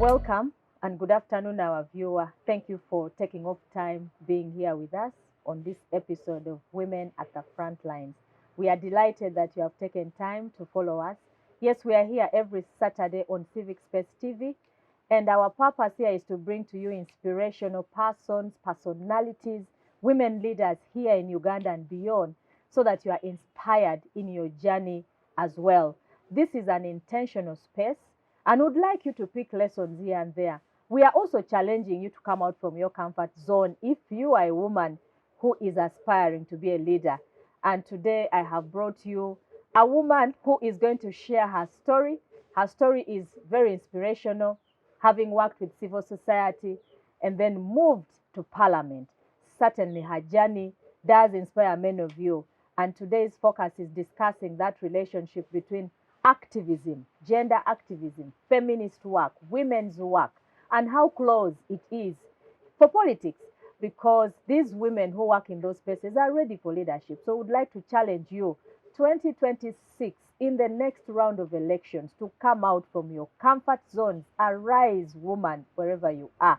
Welcome and good afternoon, our viewer. Thank you for taking up time being here with us on this episode of Women at the Frontlines. We are delighted that you have taken time to follow us. Yes, we are here every Saturday on Civic Space TV, and our purpose here is to bring to you inspirational persons, personalities, women leaders here in Uganda and beyond, so that you are inspired in your journey as well. This is an intentional space and would like you to pick lessons here and there. We are also challenging you to come out from your comfort zone if you are a woman who is aspiring to be a leader. And today I have brought you a woman who is going to share her story. Her story is very inspirational, having worked with civil society and then moved to parliament. Certainly her journey does inspire many of you. And today's focus is discussing that relationship between activism, gender activism, feminist work, women's work, and how close it is for politics, because these women who work in those spaces are ready for leadership. So we'd like to challenge you, 2026, in the next round of elections, to come out from your comfort zones. Arise, woman, wherever you are,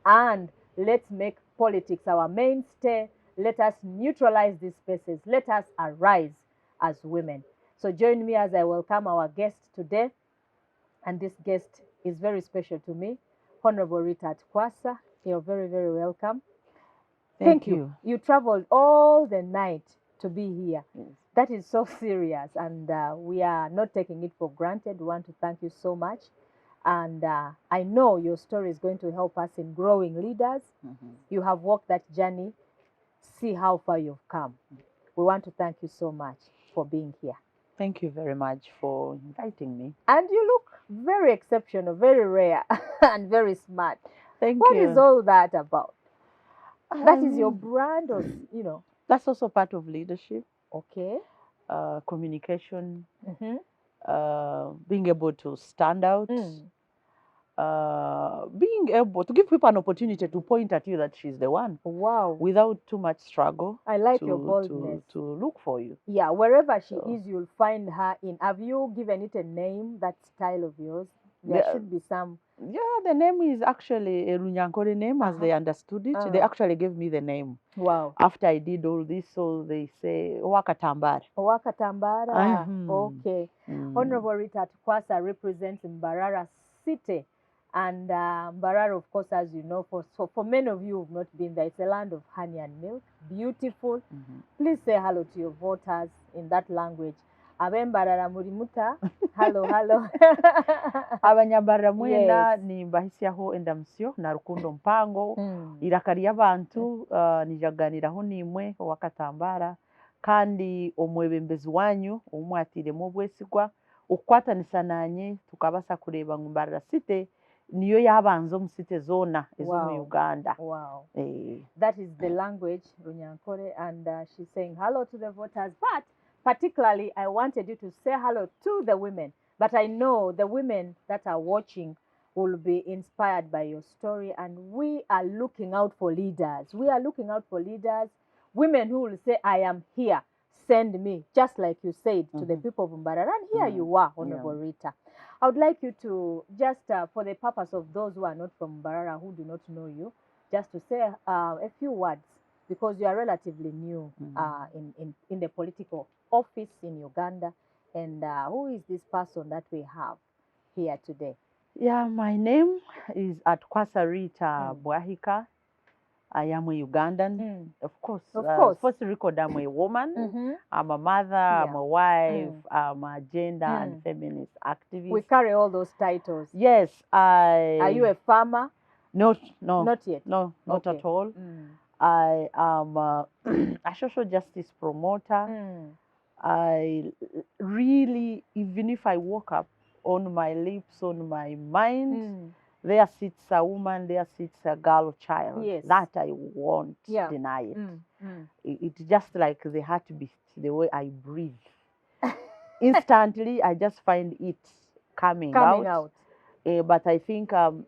and let's make politics our mainstay. Let us neutralize these spaces. Let us arise as women. So join me as I welcome our guest today. And this guest is very special to me, Honourable Rita Atukwasa. You're very, very welcome. Thank you. You traveled all the night to be here. Yes. That is so serious, and we are not taking it for granted. We want to thank you so much. And I know your story is going to help us in growing leaders. You have walked that journey. See how far you've come. We want to thank you so much for being here. Thank you very much for inviting me. And you look very exceptional, very rare, and very smart. Thank What you. is all that about? That is your Um, brand, or, you know? That's also part of leadership, Okay. communication, Mm-hmm. being able to stand out, Mm. being able to give people an opportunity to point at you that she's the one Wow. without too much struggle I like your boldness. to look for you. Yeah, wherever she So, is, you'll find her in. Have you given it a name, that style of yours? There Yeah. should be some. Yeah, the name is actually a Runyankore name as they understood it. They actually gave me the name. Wow. After I did all this, so they say Wakatambara. Wakatambara. Okay. Mm. Honourable Rita Atukwasa represents Mbarara City. And Mbarara, of course, as you know, for many of you who've not been there, it's a land of honey and milk. Beautiful. Please say hello to your voters in that language. Abe Mbarara Murimuta. Hello, hello. Abanyambarara mwena Yes. ni mbahisiaho endamsyo na rukundo mpango irakari y'abantu nijaganiraho nimwe Wakatambara kandi omwebembezi wanyu omwatiremu obwesigwa okukwatanisa nanye tukabasa kureba ngu Mbarara City niyo yabanza omu site zona ezomu Uganda. Wow. That is the language, Runyankore, and she's saying hello to the voters. But particularly, I wanted you to say hello to the women. But I know the women that are watching will be inspired by your story, and we are looking out for leaders. We are looking out for leaders, women who will say, I am here, send me, just like you said to the people of Mbarara. And here you are, Honourable Rita. I would like you to just, for the purpose of those who are not from Mbarara, who do not know you, just to say a few words, because you are relatively new in the political office in Uganda. And who is this person that we have here today? Yeah, my name is Atukwasa Rita Bwahika. I am a Ugandan. Of course. First record, I'm a woman. I'm a mother, I'm a wife, I'm a gender and feminist activist. We carry all those titles. Yes, Are you a farmer? No. Not yet? No, not at all. I am a social justice promoter. I really, even if I woke up on my lips, on my mind, there sits a woman, there sits a girl child. Yes. That I won't deny it. It's just like the heartbeat, the way I breathe. Instantly, I just find it coming out. But I think I've...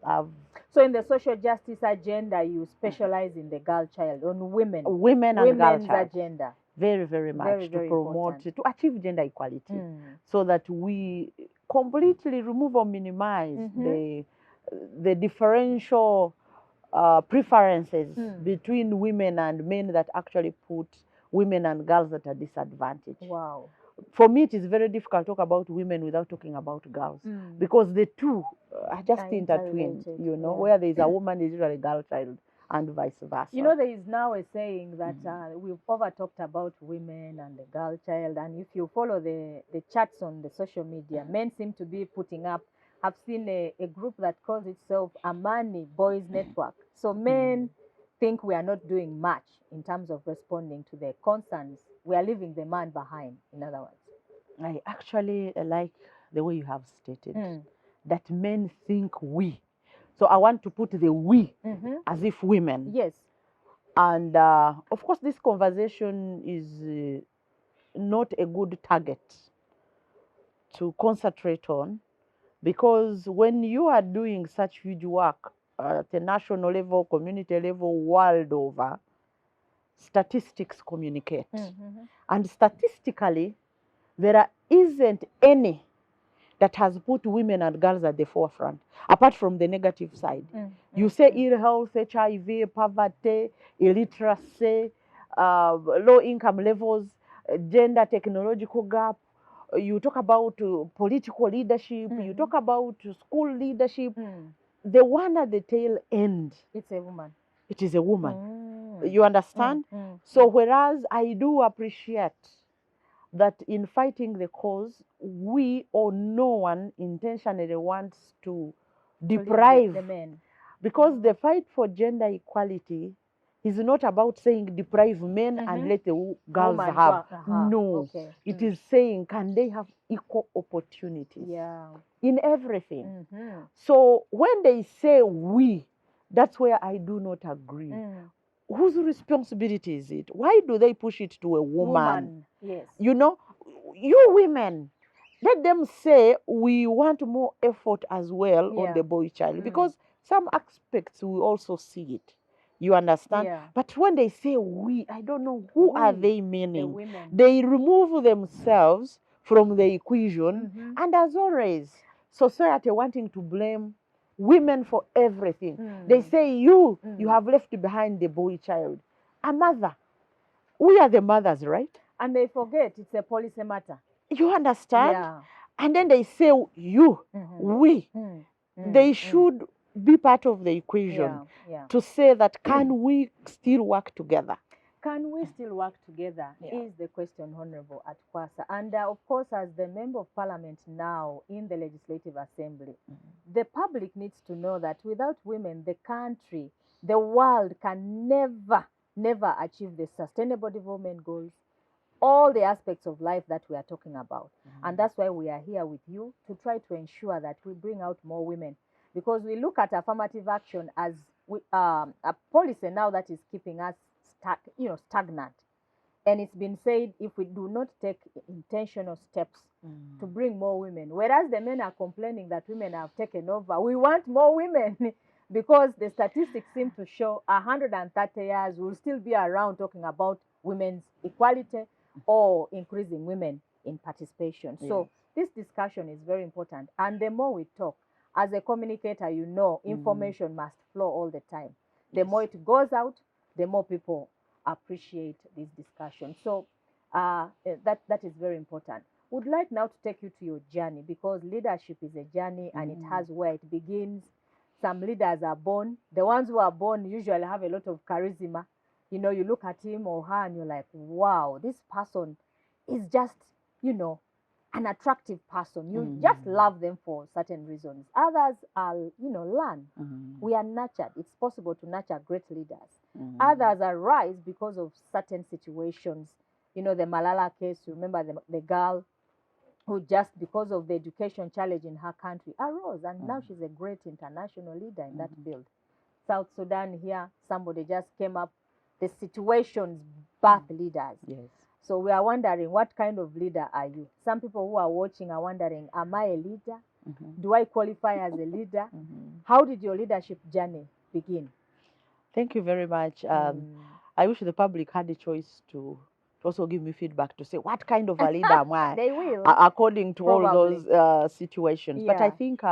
So in the social justice agenda, you specialize in the girl child, on women. Women and girl child. Agenda. Very, very much Very, to very promote, important. to achieve gender equality, so that we completely remove or minimize the differential preferences between women and men that actually put women and girls at a disadvantage. Wow. For me, it is very difficult to talk about women without talking about girls, because the two are just intertwined, you know, where there is a woman, there is usually a girl child, and vice versa. You know, there is now a saying that we've over talked about women and the girl child, and if you follow the chats on the social media, men seem to be putting up. I've seen a group that calls itself Amani Boys Network. So men think we are not doing much in terms of responding to their concerns. We are leaving the man behind, in other words. I actually like the way you have stated that men think we. So I want to put the we as if women. Yes. And of course, this conversation is not a good target to concentrate on, because when you are doing such huge work at the national level, community level, world over, statistics communicate. And statistically, there isn't any that has put women and girls at the forefront, apart from the negative side. You say ill health, HIV, poverty, illiteracy, low income levels, gender technological gap. You talk about political leadership, you talk about school leadership. The one at the tail end, it's a woman. It is a woman. You understand? So whereas I do appreciate that in fighting the cause, we or no one intentionally wants to deprive the men. Because the fight for gender equality is not about saying deprive men and let the girls have. No. It is saying, can they have equal opportunities in everything? So when they say we, that's where I do not agree. Whose responsibility is it? Why do they push it to a woman? Yes. You know, you women, let them say we want more effort as well on the boy child, because some aspects we also see it. You understand? But when they say we, I don't know who are they meaning. The women. They remove themselves from the equation, and as always, society wanting to blame women for everything. They say you have left behind the boy child. A mother. We are the mothers, right? And they forget it's a policy matter. You understand? And then they say you, we. They should be part of the equation to say that can we still work together? Can we still work together is the question, Honourable Atukwasa. And of course, as the Member of Parliament now in the Legislative Assembly, the public needs to know that without women, the country, the world can never achieve the Sustainable Development Goals, all the aspects of life that we are talking about. And that's why we are here with you to try to ensure that we bring out more women. Because we look at affirmative action as a policy now that is keeping us stagnant. And it's been said if we do not take intentional steps to bring more women, whereas the men are complaining that women have taken over, we want more women because the statistics seem to show 130 years we'll still be around talking about women's equality or increasing women in participation. So this discussion is very important. And the more we talk, as a communicator, you know, information must flow all the time. The more it goes out, the more people appreciate this discussion. So that is very important. Would like now to take you to your journey, because leadership is a journey and it has where it begins. Some leaders are born. The ones who are born usually have a lot of charisma. You know, you look at him or her and you're like, wow, this person is just, you know, an attractive person. You just love them for certain reasons. Others are, you know, learn. We are nurtured. It's possible to nurture great leaders. Others arise because of certain situations. You know, the Malala case, you remember the girl who just because of the education challenge in her country arose, and now she's a great international leader in that field. South Sudan here, somebody just came up. The situations birth leaders. So we are wondering, what kind of leader are you? Some people who are watching are wondering, am I a leader? Do I qualify as a leader? How did your leadership journey begin? Thank you very much. I wish the public had a choice to also give me feedback to say what kind of a leader am I? They will. According to all those situations. Yeah. But I think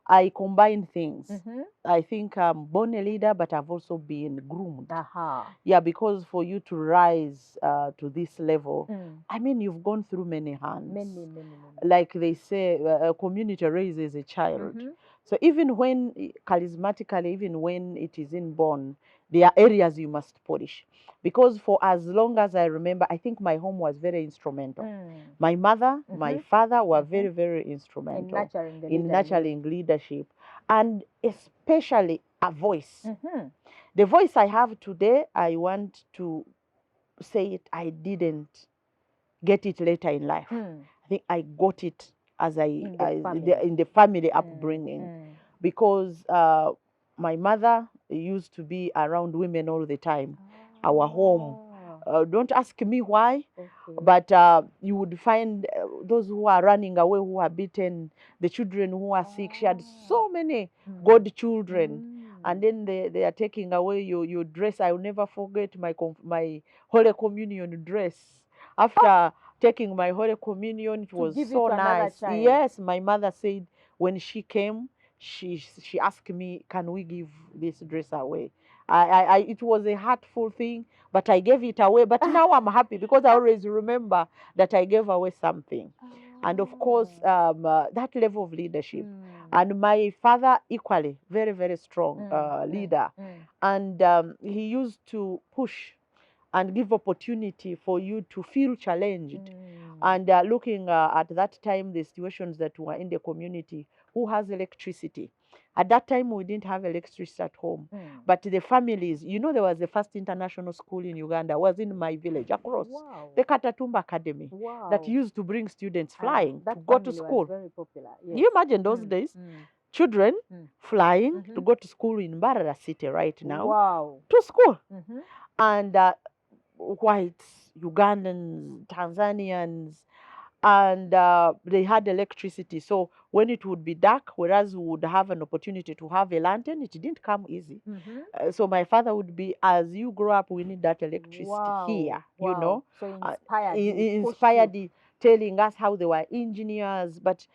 I combine things. I think I'm born a leader, but I've also been groomed. Yeah, because for you to rise to this level, I mean, you've gone through many hands. Many. Like they say, a community raises a child. So even when, charismatically, even when it is inborn, there are areas you must polish. Because for as long as I remember, I think my home was very instrumental. My mother, my father were very, very instrumental in nurturing leadership, and especially a voice. The voice I have today, I want to say it, I didn't get it later in life. I think I got it as in the family upbringing, because my mother used to be around women all the time. Our home. Don't ask me why, but you would find those who are running away, who are beaten, the children who are sick. She had so many godchildren. And then they are taking away your dress. I will never forget my Holy Communion dress. After taking my Holy Communion, it was so nice. Yes, my mother said when she came, she asked me, can we give this dress away? It was a hurtful thing, but I gave it away. But now I'm happy because I always remember that I gave away something. And of course, that level of leadership. And my father equally, very, very strong leader. And he used to push and give opportunity for you to feel challenged. And looking at that time, the situations that were in the community, who has electricity? At that time, we didn't have electricity at home. But the families, there was the first international school in Uganda, was in my village, across the Katatumba Academy, that used to bring students flying to go to school. Was very popular. Yes. You imagine those days? Children flying to go to school in Mbarara City right now, to school. And whites, Ugandans, Tanzanians, and they had electricity. So when it would be dark, whereas we would have an opportunity to have a lantern, it didn't come easy. So my father would be, as you grow up, we need that electricity here, So inspired telling us how they were engineers, but,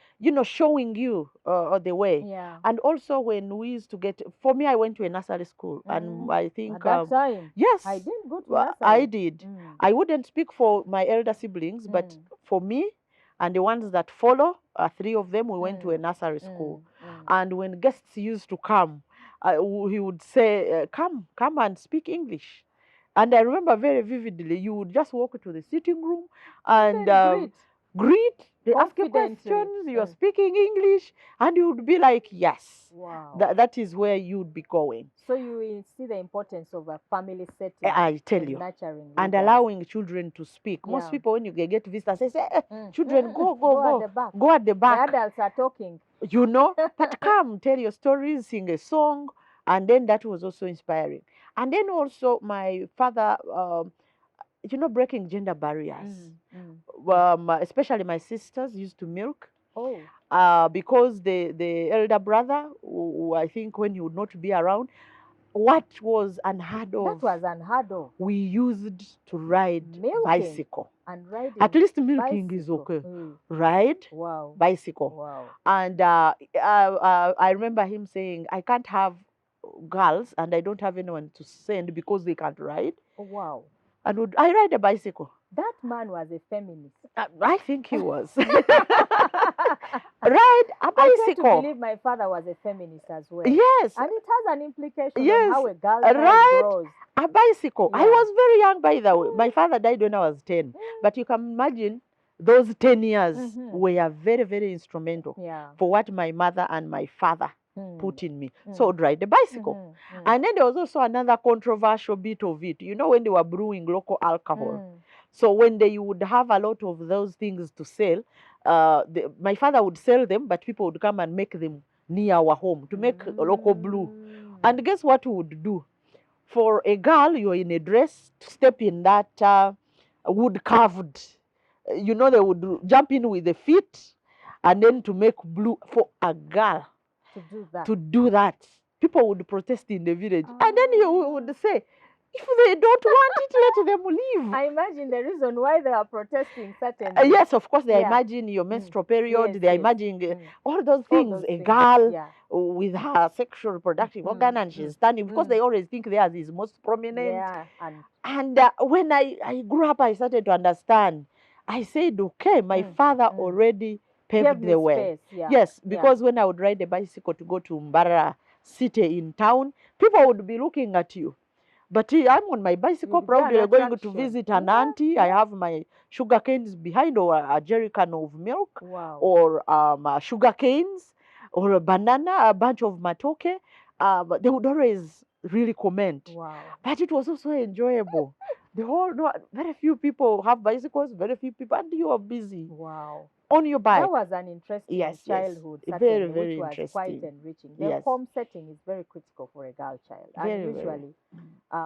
showing you the way. And also when we used to get, for me, I went to a nursery school, and I think... At that time? Yes. I didn't go to nursery. I did. I wouldn't speak for my elder siblings, but for me and the ones that follow, 3 of them, we went to a nursery school. And when guests used to come, he would say, come and speak English. And I remember very vividly, you would just walk to the sitting room and greet. They ask you questions, you're speaking English, and you would be like, yes. That is where you'd be going. So you see the importance of a family setting. I tell you. Nurturing and allowing children to speak. Most people, when you get visitors, they say, children, go at the back. Go at the back. The adults are talking. But come, tell your stories, sing a song. And then that was also inspiring. And then also my father, breaking gender barriers. Especially my sisters used to milk. Because the elder brother, who I think when he would not be around, what was unheard of? That was unheard of. We used to ride bicycle. And riding At least milking is okay. Ride bicycle. And I remember him saying, I can't have girls and I don't have anyone to send because they can't ride. And I ride a bicycle. That man was a feminist. I think he was. Ride a bicycle. I tend to believe my father was a feminist as well. Yes. And it has an implication on how a girl grows. A bicycle. I was very young, by the way. My father died when I was 10. But you can imagine those 10 years were very, very instrumental for what my mother and my father put in me. So I'd ride the bicycle. And then there was also another controversial bit of it. When they were brewing local alcohol. So when you would have a lot of those things to sell, my father would sell them, but people would come and make them near our home to make a local brew. And guess what we would do? For a girl, you're in a dress, to step in that wood carved. They would jump in with the feet and then to make blue. For a girl to do that, people would protest in the village. And then you would say, If they don't want it, let them leave. I imagine the reason why they are protesting certain Yes, of course, they Yeah. imagine your menstrual period. Yes, they yes. imagine all those All things. those A things. girl Yeah. with her sexual reproductive organ and she's standing because they always think theirs is most prominent. Yeah. And when I grew up, I started to understand. I said, okay, my father already paved Gave me the way. space, yeah. Yes, because when I would ride a bicycle to go to Mbarara City in town, people would be looking at you. But I'm on my bicycle, You'd be an proudly going to attraction. visit an auntie. I have my sugar canes behind, or a jerry can of milk, Wow. or sugar canes, or a banana, a bunch of matoke. But they would always really comment. Wow. But it was also enjoyable. Very few people have bicycles, very few people, and you are busy Wow. on your bike. That was an interesting Yes, childhood, yes. certainly, Very which was quite interesting. enriching. The Yes. home setting is very critical for a girl child. And Very, usually,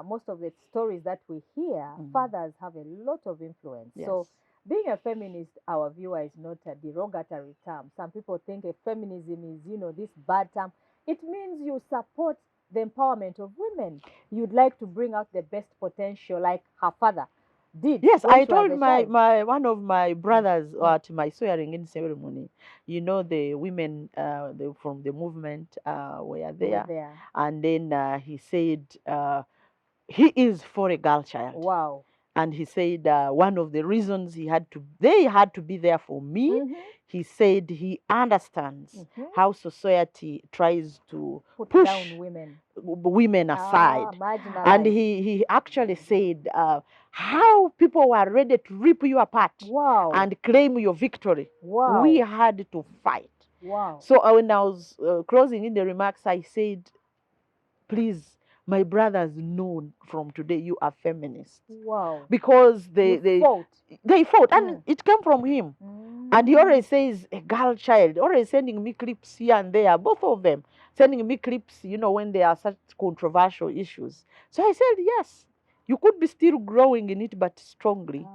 most of the stories that we hear, fathers have a lot of influence. Yes. So being a feminist, our viewer, is not a derogatory term. Some people think a feminism is, this bad term. It means you support the empowerment of women. You'd like to bring out the best potential, like her father did. Yes, when I she was told a my child. one of my brothers at my swearing in ceremony, the women from the movement were there. And then he said he is for a girl child. Wow. And he said one of the reasons they had to be there for me. He said he understands how society tries to push down women aside. And marginalized. he actually said how people were ready to rip you apart Wow. and claim your victory. Wow. We had to fight. Wow. So when I was closing in the remarks, I said, please, my brothers, know from today you are feminists. Wow. Because they fought. They fought, and it came from him. And he always says, a girl child, always sending me clips here and there, both of them, sending me clips, when there are such controversial issues. So I said, yes, you could be still growing in it, but strongly.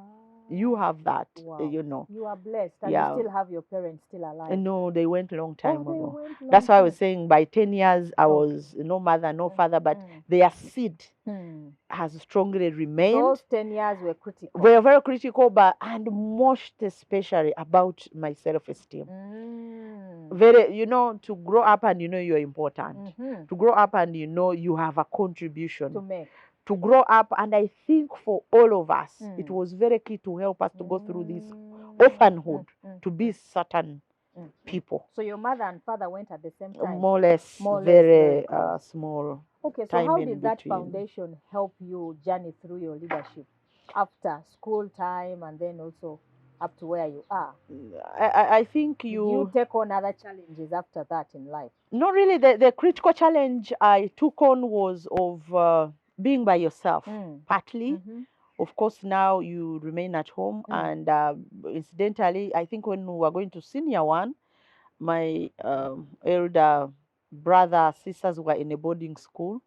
You have that, Wow. You are blessed, and Yeah. you still have your parents still alive. No, they went a long time they ago. went long That's why I time. was saying by 10 years, I was no mother, no father, but their seed has strongly remained. Those 10 years were critical. Were very critical, and most especially about my self-esteem. Very, to grow up and you're important. To grow up and you have a contribution to make. To grow up, and I think for all of us, it was very key to help us to go through this orphanhood, to be certain people. So your mother and father went at the same time? More or less, very small. Okay, so how did that foundation help you journey through your leadership after school time and then also up to where you are? I think Did you take on other challenges after that in life? Not really. The critical challenge I took on was of being by yourself, partly. Of course, now you remain at home. And incidentally, I think when we were going to senior one, my elder brother, sisters were in a boarding school.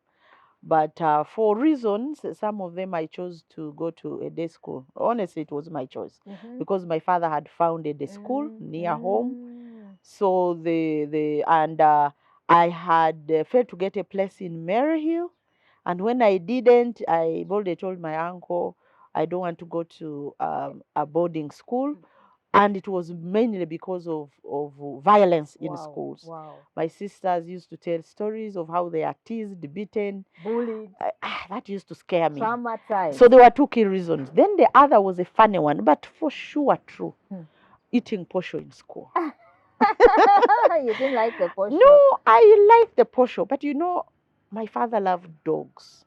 But for reasons, some of them I chose to go to a day school. Honestly, it was my choice because my father had founded a school near home. So I had failed to get a place in Maryhill. And when I didn't, I boldly told my uncle, I don't want to go to a boarding school. And it was mainly because of violence in schools. Wow. My sisters used to tell stories of how they are teased, beaten, bullied. That used to scare me. Traumatized. So there were two key reasons. Then the other was a funny one, but for sure true. Eating posho in school. You didn't like the posho? No, I liked the posho. But my father loved dogs.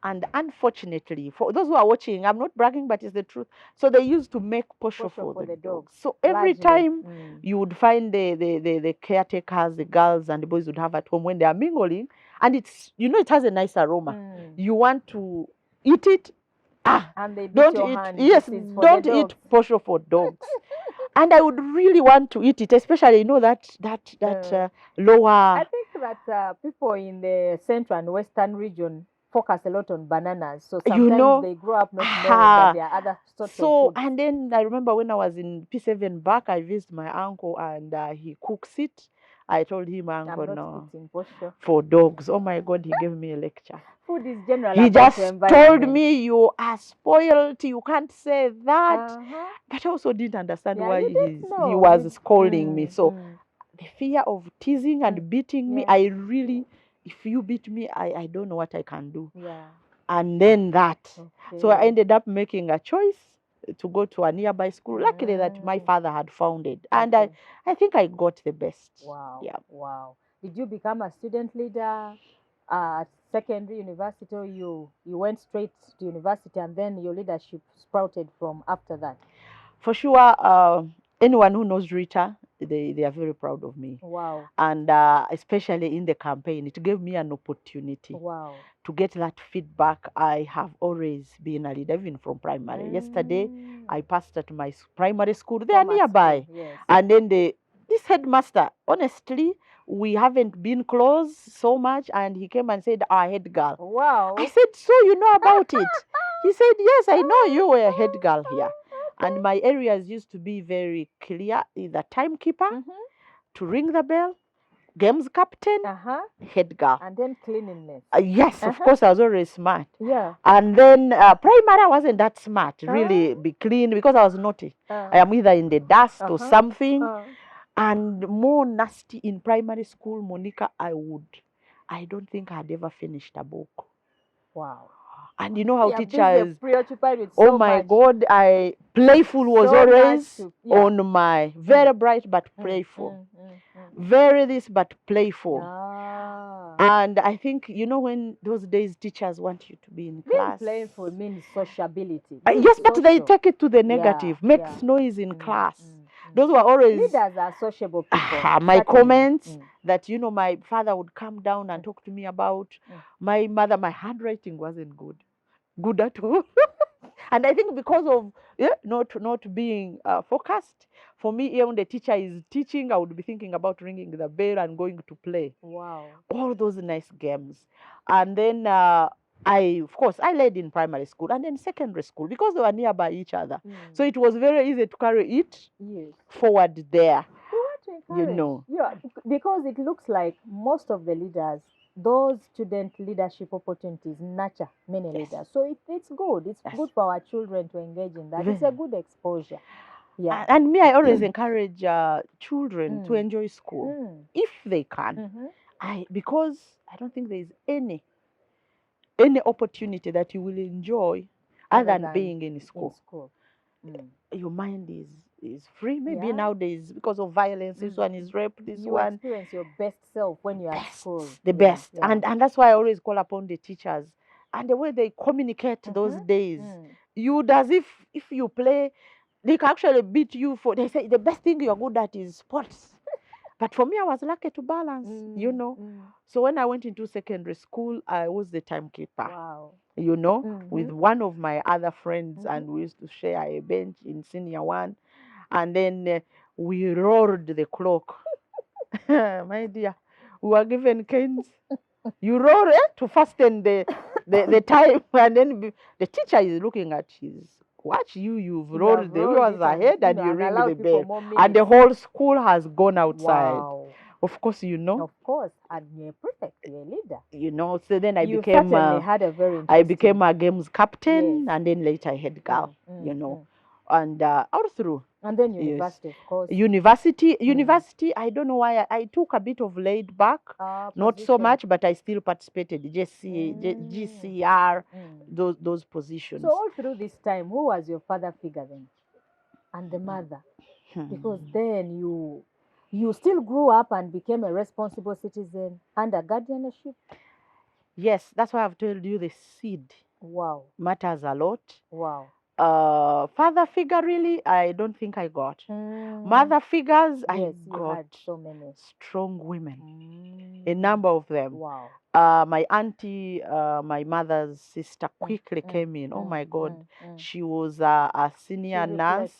And unfortunately, for those who are watching, I'm not bragging, but it's the truth. So they used to make posho for the dogs. So every time you would find the caretakers, the girls and the boys would have at home when they are mingling, and it's it has a nice aroma. You want to eat it, and they beat don't your eat. hand. Yes, don't eat posho for dogs. And I would really want to eat it, especially that lower. I think that people in the central and western region focus a lot on bananas. So sometimes they grow up not knowing that there are other sorts of foods. And then I remember when I was in P7 back, I visited my uncle and he cooks it. I told him, I'm Uncle, not no, eating posho. for dogs. Oh my God, he gave me a lecture. Food is general He about just told environment. me, you are spoiled, you can't say that. Uh-huh. But I also didn't understand Yeah, why you didn't he know. was scolding me. So Mm. the fear of teasing and beating me, Yeah. I really, if you beat me, I don't know what I can do. Yeah. And then that. So I Okay. ended up making a choice to go to a nearby school. Luckily that my father had found it. And Okay. I think I got the best. Wow. Yeah. Wow. Did you become a student leader at secondary university, or you went straight to university and then your leadership sprouted from after that? For sure, anyone who knows Rita, they are very proud of me. Wow. And especially in the campaign, it gave me an opportunity Wow. to get that feedback. I have always been a leader, even from primary. Yesterday, I passed at my primary school. They are Former nearby. school, yes. And then this headmaster, honestly, we haven't been close so much. And he came and said, our head girl. Wow. I said, so you know about it? He said, yes, I know you were a head girl here. And my areas used to be very clear, either timekeeper, to ring the bell, games captain, head girl. And then cleanliness. Yes, of course, I was always smart. Yeah. And then primary, I wasn't that smart, really be clean, because I was naughty. I am either in the dust or something. And more nasty in primary school, Monica, I don't think I'd ever finished a book. Wow. And you know how Yeah, teachers, preoccupied with oh so my much. God, playful was So always much yeah. on my, very bright but playful. Very this but playful. Ah. And I think, you know, when those days teachers want you to be in class. Being playful means sociability. Yes, but social. they take it to the negative, Yeah, makes yeah. noise in class. Those were always Leaders are sociable people. my certainly. comments that, you know, my father would come down and talk to me about. My mother, my handwriting wasn't good at all. And I think because of not being focused, for me, even the teacher is teaching, I would be thinking about ringing the bell and going to play. Wow. All those nice games. And then of course, I led in primary school and then secondary school because they were nearby each other. So it was very easy to carry it forward there. We want to encourage. You know. Yeah, because it looks like most of the leaders, those student leadership opportunities nurture many leaders. So it's good. It's good for our children to engage in that. It's a good exposure. Yeah. And me, I always encourage children to enjoy school if they can. Because I don't think there is any opportunity that you will enjoy other than being in school. Your mind is free. Maybe nowadays, because of violence, this one is rape, this you one. experience your best self when you're at school. The best. And that's why I always call upon the teachers. And the way they communicate those days, you as if you play, they can actually beat you for, they say the best thing you're good at is sports. But for me, I was lucky to balance, you know. So when I went into secondary school, I was the timekeeper. Wow. You know, with one of my other friends, and we used to share a bench in senior one. And then we roared the clock. My dear, we were given canes. You roar to fasten the time, and then the teacher is looking at his watch. You've rolled the wheels ahead, and you ring the bell, and the whole school has gone outside. Wow. Of course, you know. Of course, and you're perfect. You're a leader. You know, so then I You became certainly had a very I became a games captain, Yes. and then later head girl. You know, and all through. And then university, of course. University, I don't know why I took a bit of laid back, not so position. much, but I still participated. GCR, those positions. So all through this time, who was your father figure then? And the mother? Because then you still grew up and became a responsible citizen under guardianship? Yes, that's why I've told you the seed matters a lot. Wow. Father figure, really, I don't think I got. Mother figures, I got had so many strong women, a number of them. Wow. My auntie, my mother's sister, quickly came in. Oh my God, she was a senior nurse.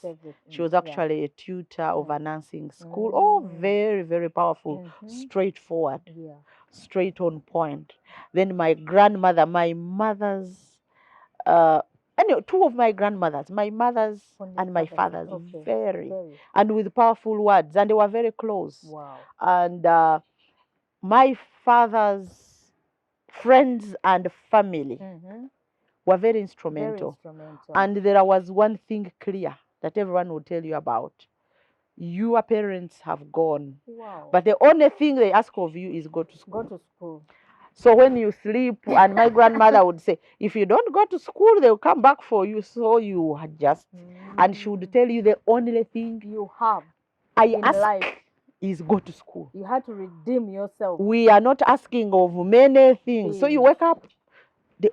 She was actually a tutor of a nursing school. Oh, very, very powerful, straightforward, straight on point. Then my grandmother, my mother's anyway, two of my grandmothers, my mother's On your and my father's father's, side. Okay. very, Very. and with powerful words, and they were very close. Wow. And my father's friends and family were very Very instrumental. instrumental. And there was one thing clear that everyone will tell you about. Your parents have gone. Wow. But the only thing they ask of you is go to school. Go to school. So when you sleep, and my grandmother would say, if you don't go to school, they'll come back for you. So you adjust. And she would tell you the only thing You have I in ask life. is go to school. You had to redeem yourself. We are not asking of many things. So you wake up,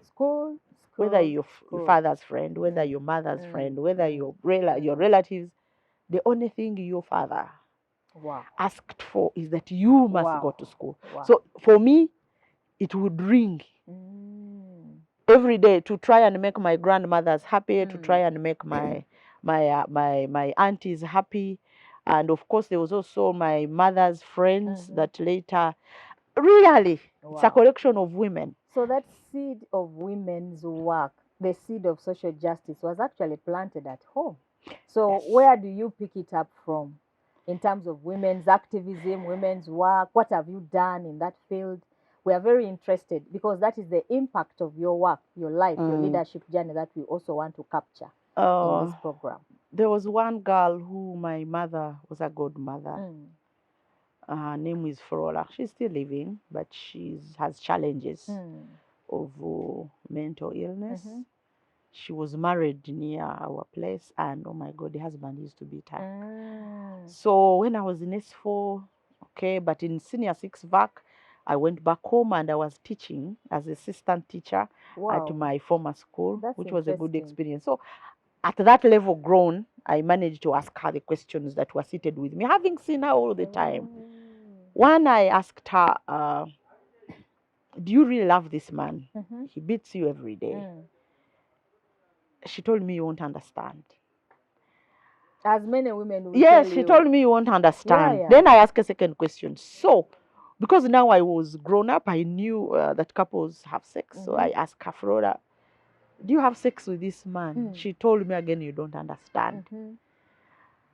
School, whether you're your school. father's friend, whether your mother's friend, whether your relatives, the only thing your father Wow. asked for is that you must Wow. go to school. Wow. So for me, it would ring every day to try and make my grandmothers happy, to try and make my aunties happy. And of course, there was also my mother's friends that later, really, it's a collection of women. So that seed of women's work, the seed of social justice, was actually planted at home. So Yes. where do you pick it up from in terms of women's activism, women's work? What have you done in that field? We are very interested because that is the impact of your work, your life, your leadership journey that we also want to capture in this program. There was one girl who my mother was a godmother. Her name is Flora. She's still living, but she has challenges of mental illness. She was married near our place, and oh my God, the husband used to beat her. So when I was in S4, okay, but in senior 6 VAC, I went back home and I was teaching as assistant teacher at my former school, which was a good experience. So at that level grown, I managed to ask her the questions that were seated with me, having seen her all the time. One, I asked her, do you really love this man? He beats you every day. She told me, you won't understand. As many women will Yes, tell she you. Told me you won't understand. Yeah. Then I asked a second question. So, because now I was grown up, I knew that couples have sex. So I asked her, Flora, do you have sex with this man? She told me again, you don't understand.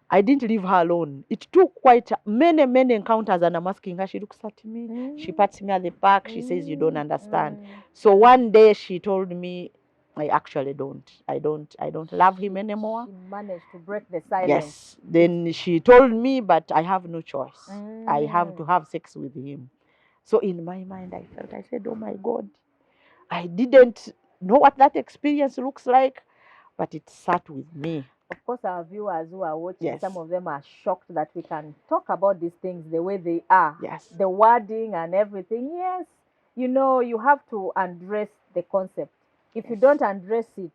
I didn't leave her alone. It took quite many encounters, and I'm asking her. She looks at me. She pats me at the back. She says, you don't understand. So one day she told me, I actually don't. I don't love him anymore. She managed to break the silence. Yes. Then she told me, but I have no choice. I have to have sex with him. So in my mind, I said, oh my God, I didn't know what that experience looks like, but it sat with me. Of course, our viewers who are watching, some of them are shocked that we can talk about these things the way they are. Yes. The wording and everything. Yes. You know, you have to address the concept. If you don't address it,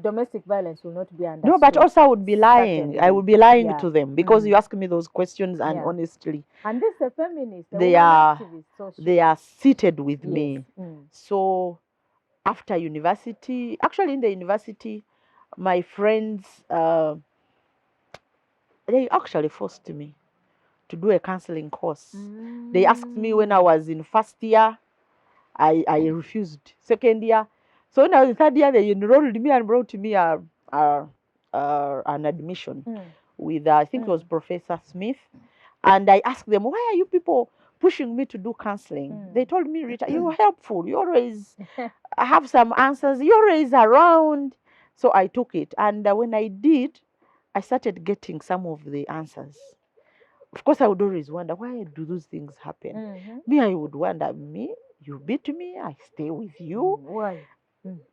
domestic violence will not be understood. No, but also I would be lying. Certainly. I would be lying to them because you ask me those questions, and honestly, and this is a feminist, they are seated with me. So after university, actually in the university, my friends, they actually forced me to do a counseling course. They asked me when I was in first year, I refused. Second year, so when I was in third year, they enrolled me and brought me an admission with I think it was Professor Smith, and I asked them, why are you people pushing me to do counseling? They told me, Rita, you're helpful. You always have some answers. You're always around. So I took it, and when I did, I started getting some of the answers. Of course, I would always wonder, why do those things happen? Me, I would wonder, you beat me, I stay with you. Why?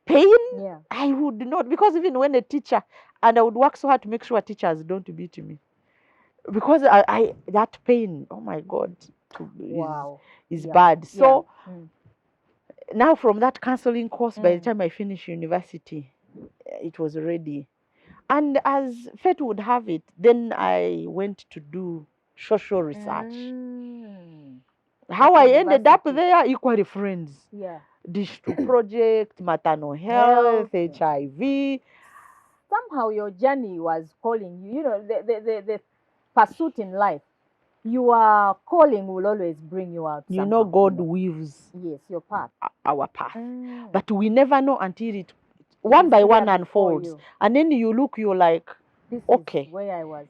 Pain? Yeah. I would not, because even when a teacher, and I would work so hard to make sure teachers don't beat me. Because I that pain, oh my God, is bad. So now from that counseling course, by the time I finished university, it was ready. And as fate would have it, then I went to do social research. How I ended up there, equally friends. Yeah. Dish to project, maternal health, HIV. Somehow your journey was calling you. You know, the pursuit in life. Your calling will always bring you out. You know, God weaves your path. Our path. But we never know until it one by clear one before unfolds. you. And then you look, you're like, This okay, is where I was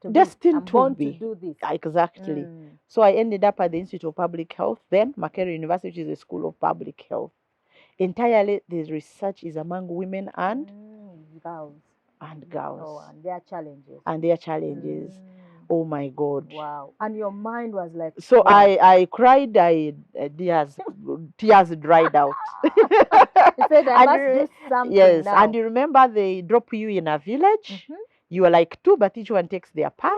to destined I'm to born be. to do this. Exactly. So I ended up at the Institute of Public Health, then Makerere University, which is a school of public health. Entirely, the research is among women and girls. Oh, and their challenges. And their challenges. Oh my God. Wow. And your mind was like, so wow. I cried. Tears dried out. You said I must do something Yes, now. and you remember they drop you in a village. You are like two, but each one takes their path.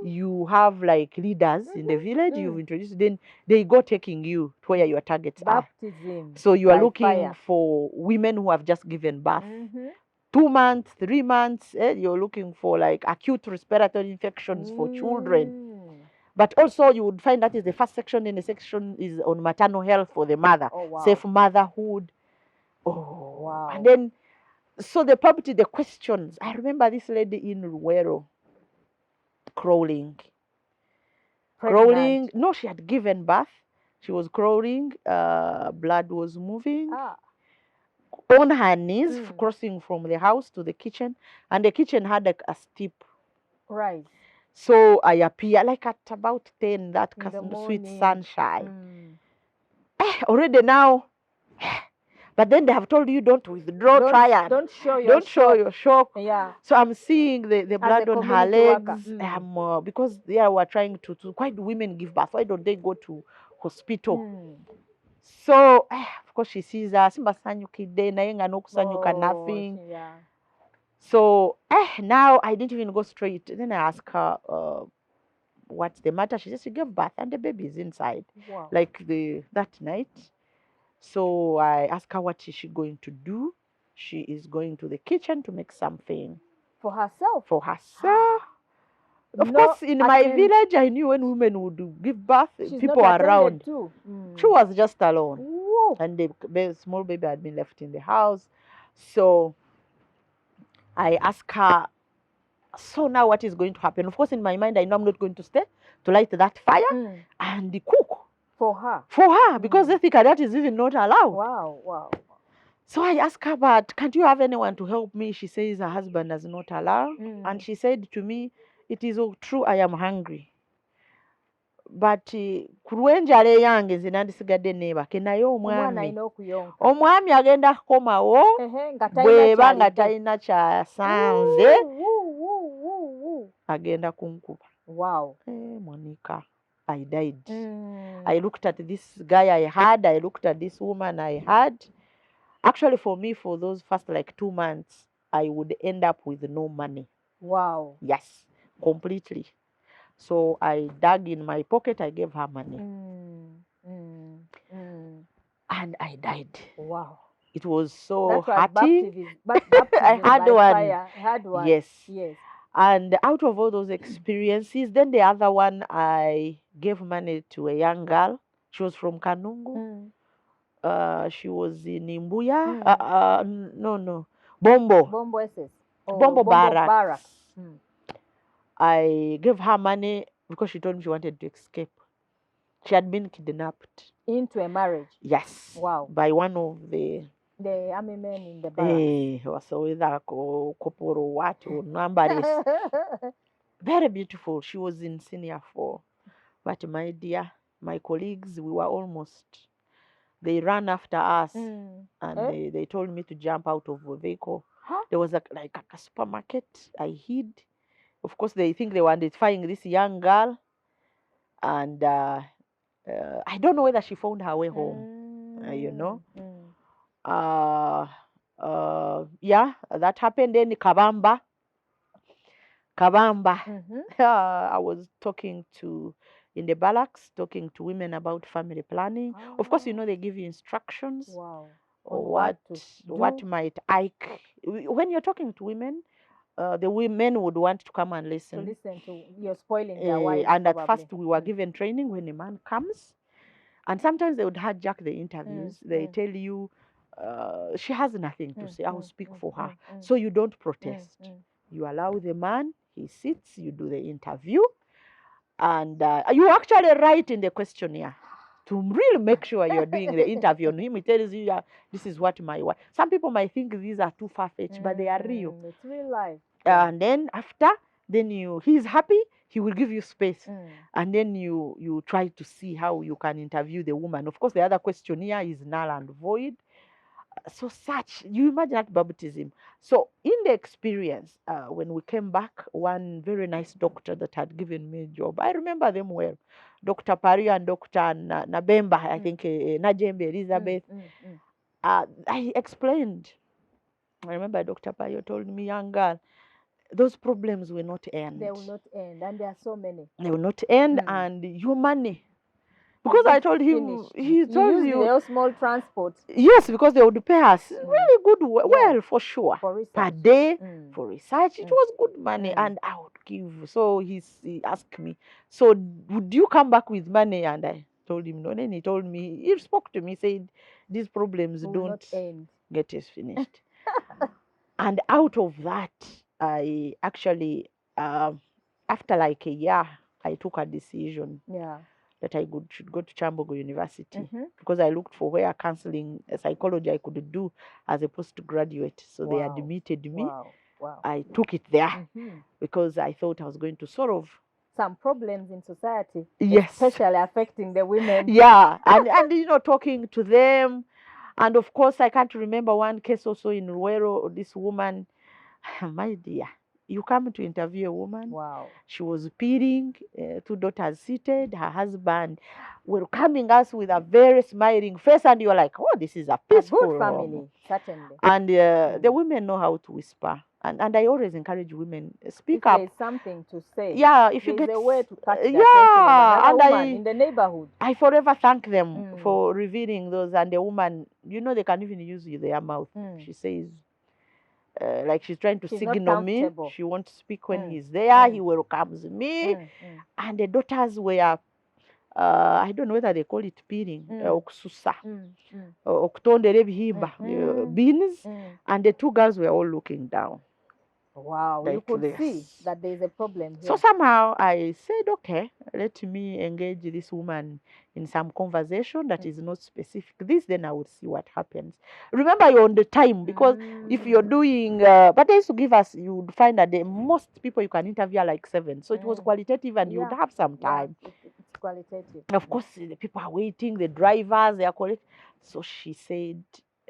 You have like leaders in the village you've introduced. Then they go taking you to where your targets Baptism. are. So you are looking fire. for women who have just given birth. 2 months, 3 months, you're looking for like acute respiratory infections for children. But also you would find that is the first section, and the section is on maternal health for the mother. Oh, wow. Safe motherhood. Oh, wow. And then, so the questions. I remember this lady in Ruwero crawling. Pregnant. Crawling. No, she had given birth. She was crawling. Blood was moving. On her knees, crossing from the house to the kitchen. And the kitchen had like a steep. Right. So I appear like at about 10, that sweet sunshine. Already now. But then they have told you don't withdraw, try and don't show your shock. Yeah. So I'm seeing the blood on her legs. Because they were trying to why do women give birth? Why don't they go to hospital? So of course she sees us. Nothing. Yeah. So now I didn't even go straight. Then I asked her, what's the matter? She said she gave birth and the baby is inside. Wow. Like that night. So I asked her what is she going to do. She is going to the kitchen to make something. For herself? For herself. Of course, in my village, I knew when women would give birth, people were around. She was just alone. Whoa. And the small baby had been left in the house. So I asked her, so now what is going to happen? Of course, in my mind, I know I'm not going to stay to light that fire and cook. For her? For her, because they think that is even not allowed. Wow, wow. So I asked her, but can't you have anyone to help me? She says her husband does not allow. And she said to me, it is all true, I am hungry. But kuruenjala eyange nze nandisigadde neebake naye omwami agenda kukomawo bweba nga talina kyasanze agenda kunkuba. Wow. Monica, I died. I looked at this guy I had, I looked at this woman I had. Actually, for me, for those first like 2 months, I would end up with no money. Wow. Yes, completely. So I dug in my pocket, I gave her money. And I died. Wow. It was so hearty. I had one. Yes. And out of all those experiences, then the other one, I gave money to a young girl. She was from Kanungu. She was in Imbuya. Bombo. Bombo SS. Bombo Barracks. I gave her money because she told me she wanted to escape. She had been kidnapped. Into a marriage? Yes. Wow. By one of the army men in the barracks. Very beautiful. She was in senior 4. But my dear, my colleagues, we were almost. They ran after us and they told me to jump out of a vehicle. There was like a supermarket. I hid. Of course, they think they were identifying this young girl. And I don't know whether she found her way home, yeah, that happened in Kabamba. I was talking in the barracks, talking to women about family planning. Of course, they give you instructions. Wow. What might when you're talking to women, the women would want to come and listen. To listen to you're spoiling their wives. And at first we were given training when a man comes. And sometimes they would hijack the interviews. They tell you, she has nothing to say. I will speak for her. So you don't protest. You allow the man, he sits, you do the interview. And you actually write in the questionnaire to really make sure you're doing the interview on him. He tells you, yeah, this is what my wife. Some people might think these are too far-fetched, but they are real. It's real life. And then after, then he's happy, he will give you space. And then you try to see how you can interview the woman. Of course, the other questionnaire is null and void. So such, you imagine that baptism. So in the experience, when we came back, one very nice doctor that had given me a job, I remember them well, Dr. Pari and Dr. Nabemba, I think, Najembe Elizabeth. I explained. I remember Dr. Pari told me, young girl, those problems will not end. They will not end, and there are so many. They will not end, and your money. Because I told him, he told you the small transport. Yes, because they would pay us really good, well, for sure, for per day, for research. It was good money, and I would give. So he asked me, so would you come back with money? And I told him no. Then he told me, he spoke to me, said, these problems don't get us finished. And out of that, I actually, after like a year, I took a decision. That I should go to Chambogo University because I looked for where counseling, psychology I could do as a postgraduate. So they admitted me. I took it there because I thought I was going to solve some problems in society. Yes. Especially affecting the women. Yeah. and talking to them. And of course, I can't remember one case also in Ruero, this woman, my dear. You come to interview a woman. She was peeling, 2 daughters seated, her husband welcoming us with a very smiling face, and you're like, oh, this is a peaceful good family, certainly. And the women know how to whisper. And I always encourage women, speak up. There's something to say. Yeah, if you get a way to catch the attention of another woman in the neighborhood. I forever thank them for revealing those. And the woman, they can even use their mouth. She says, like she's trying to signal me. She won't speak when he's there. He welcomes me. And the daughters were, I don't know whether they call it peeling, okususa, okutondera ebihimba, beans. And the 2 girls were all looking down. Wow, like you could see that there's a problem here. So somehow I said, okay, let me engage this woman in some conversation that is not specific. Then I would see what happens. Remember, you're on the time, because if you're doing, but they used to give us, you would find that the most people you can interview are like 7. So it was qualitative, and you would have some time. It's qualitative. And of course, the people are waiting, the drivers, they are correct. So she said,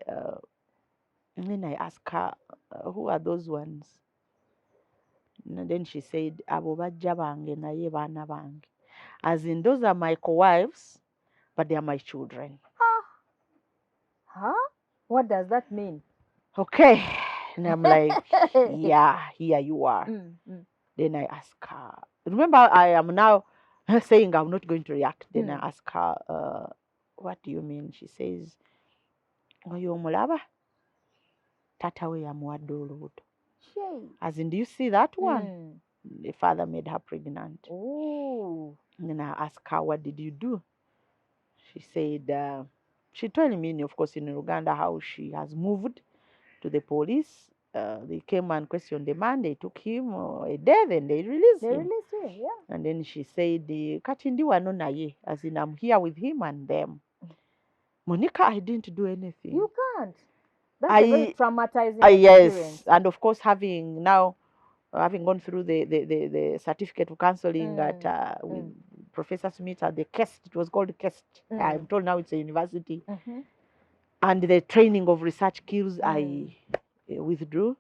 and then I asked her, who are those ones? And then she said, abo bajja bange naye baana bange. As in, those are my co-wives, but they are my children. Huh? What does that mean? Okay. And I'm like, yeah, here you are. Then I ask her, remember, I am now saying I'm not going to react. Then I ask her, what do you mean? She says, oyo omulaba tata we yamuwadde olubuto. As in, do you see that one? The father made her pregnant. Oh. And then I asked her, what did you do? She said, she told me, of course, in Uganda, how she has moved to the police. They came and questioned the man. They took him a day, then they released him. They released him, yeah. And then she said, Katindi wano naye, as in, I'm here with him and them. Monica, I didn't do anything. You can't. That's a very traumatizing experience. Yes, and of course, having gone through the certificate of counseling at with Professor Smith at the KEST, it was called KEST. I'm told now it's a university. And the training of research skills, I withdrew.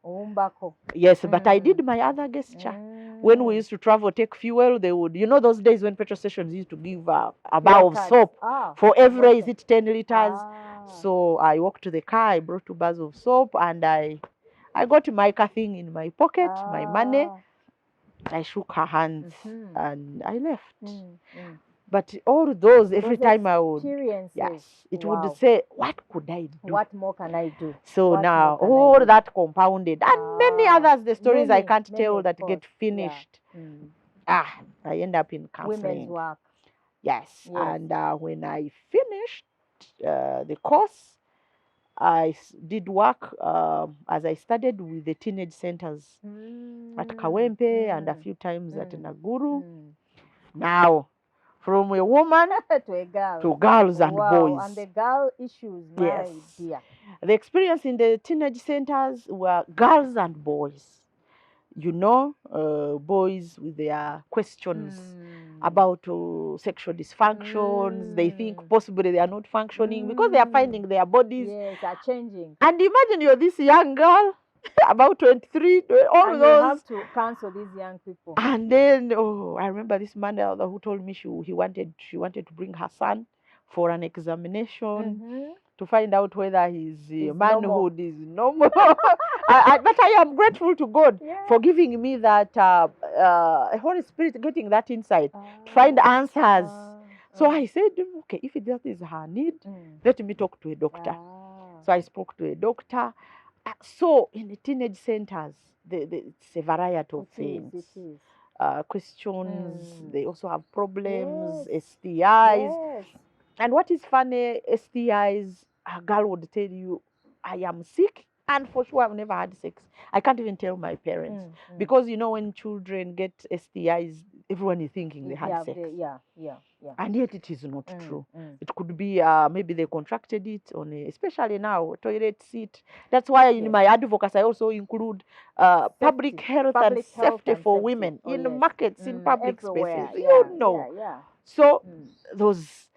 Yes, but I did my other gesture. When we used to travel, take fuel, they would, those days when petrol stations used to give a bar of soap for every, is it 10 liters? So I walked to the car, I brought 2 bars of soap, and I got my thing in my pocket, my money. I shook her hands and I left. But all those every time I would, yes, it would say, what could I do? What more can I do? So now all that compounded, and many others, the stories I can't tell that get finished. I end up in counseling. Women's work. Yes. And when I finished the course, I did work as I studied with the teenage centers at Kawempe and a few times at Naguru. Now, from a woman to a girl. to girls and Wow. boys. And the girl issues, my Yes. dear. The experience in the teenage centers were girls and boys. You know, boys with their questions about sexual dysfunctions. They think possibly they are not functioning because they are finding their bodies. Yes, are changing. And imagine you're this young girl, about 23, all and those. you have to counsel these young people. And then, I remember this mother who told me she wanted to bring her son for an examination to find out whether his manhood is normal. But I am grateful to God for giving me that Holy Spirit, getting that insight to find answers. So I said, okay, if that is her need, let me talk to a doctor. So I spoke to a doctor. So in the teenage centers, it's a variety of things. It is. Questions, they also have problems, STIs. Yes. And what is funny, STIs, a girl would tell you, I am sick, and for sure I've never had sex. I can't even tell my parents. Because, you know, when children get STIs, everyone is thinking they had sex. Yeah. And yet it is not true. It could be maybe they contracted it on especially now, toilet seat. That's why in my advocacy I also include public health and safety for women in markets, in public spaces. You know. So those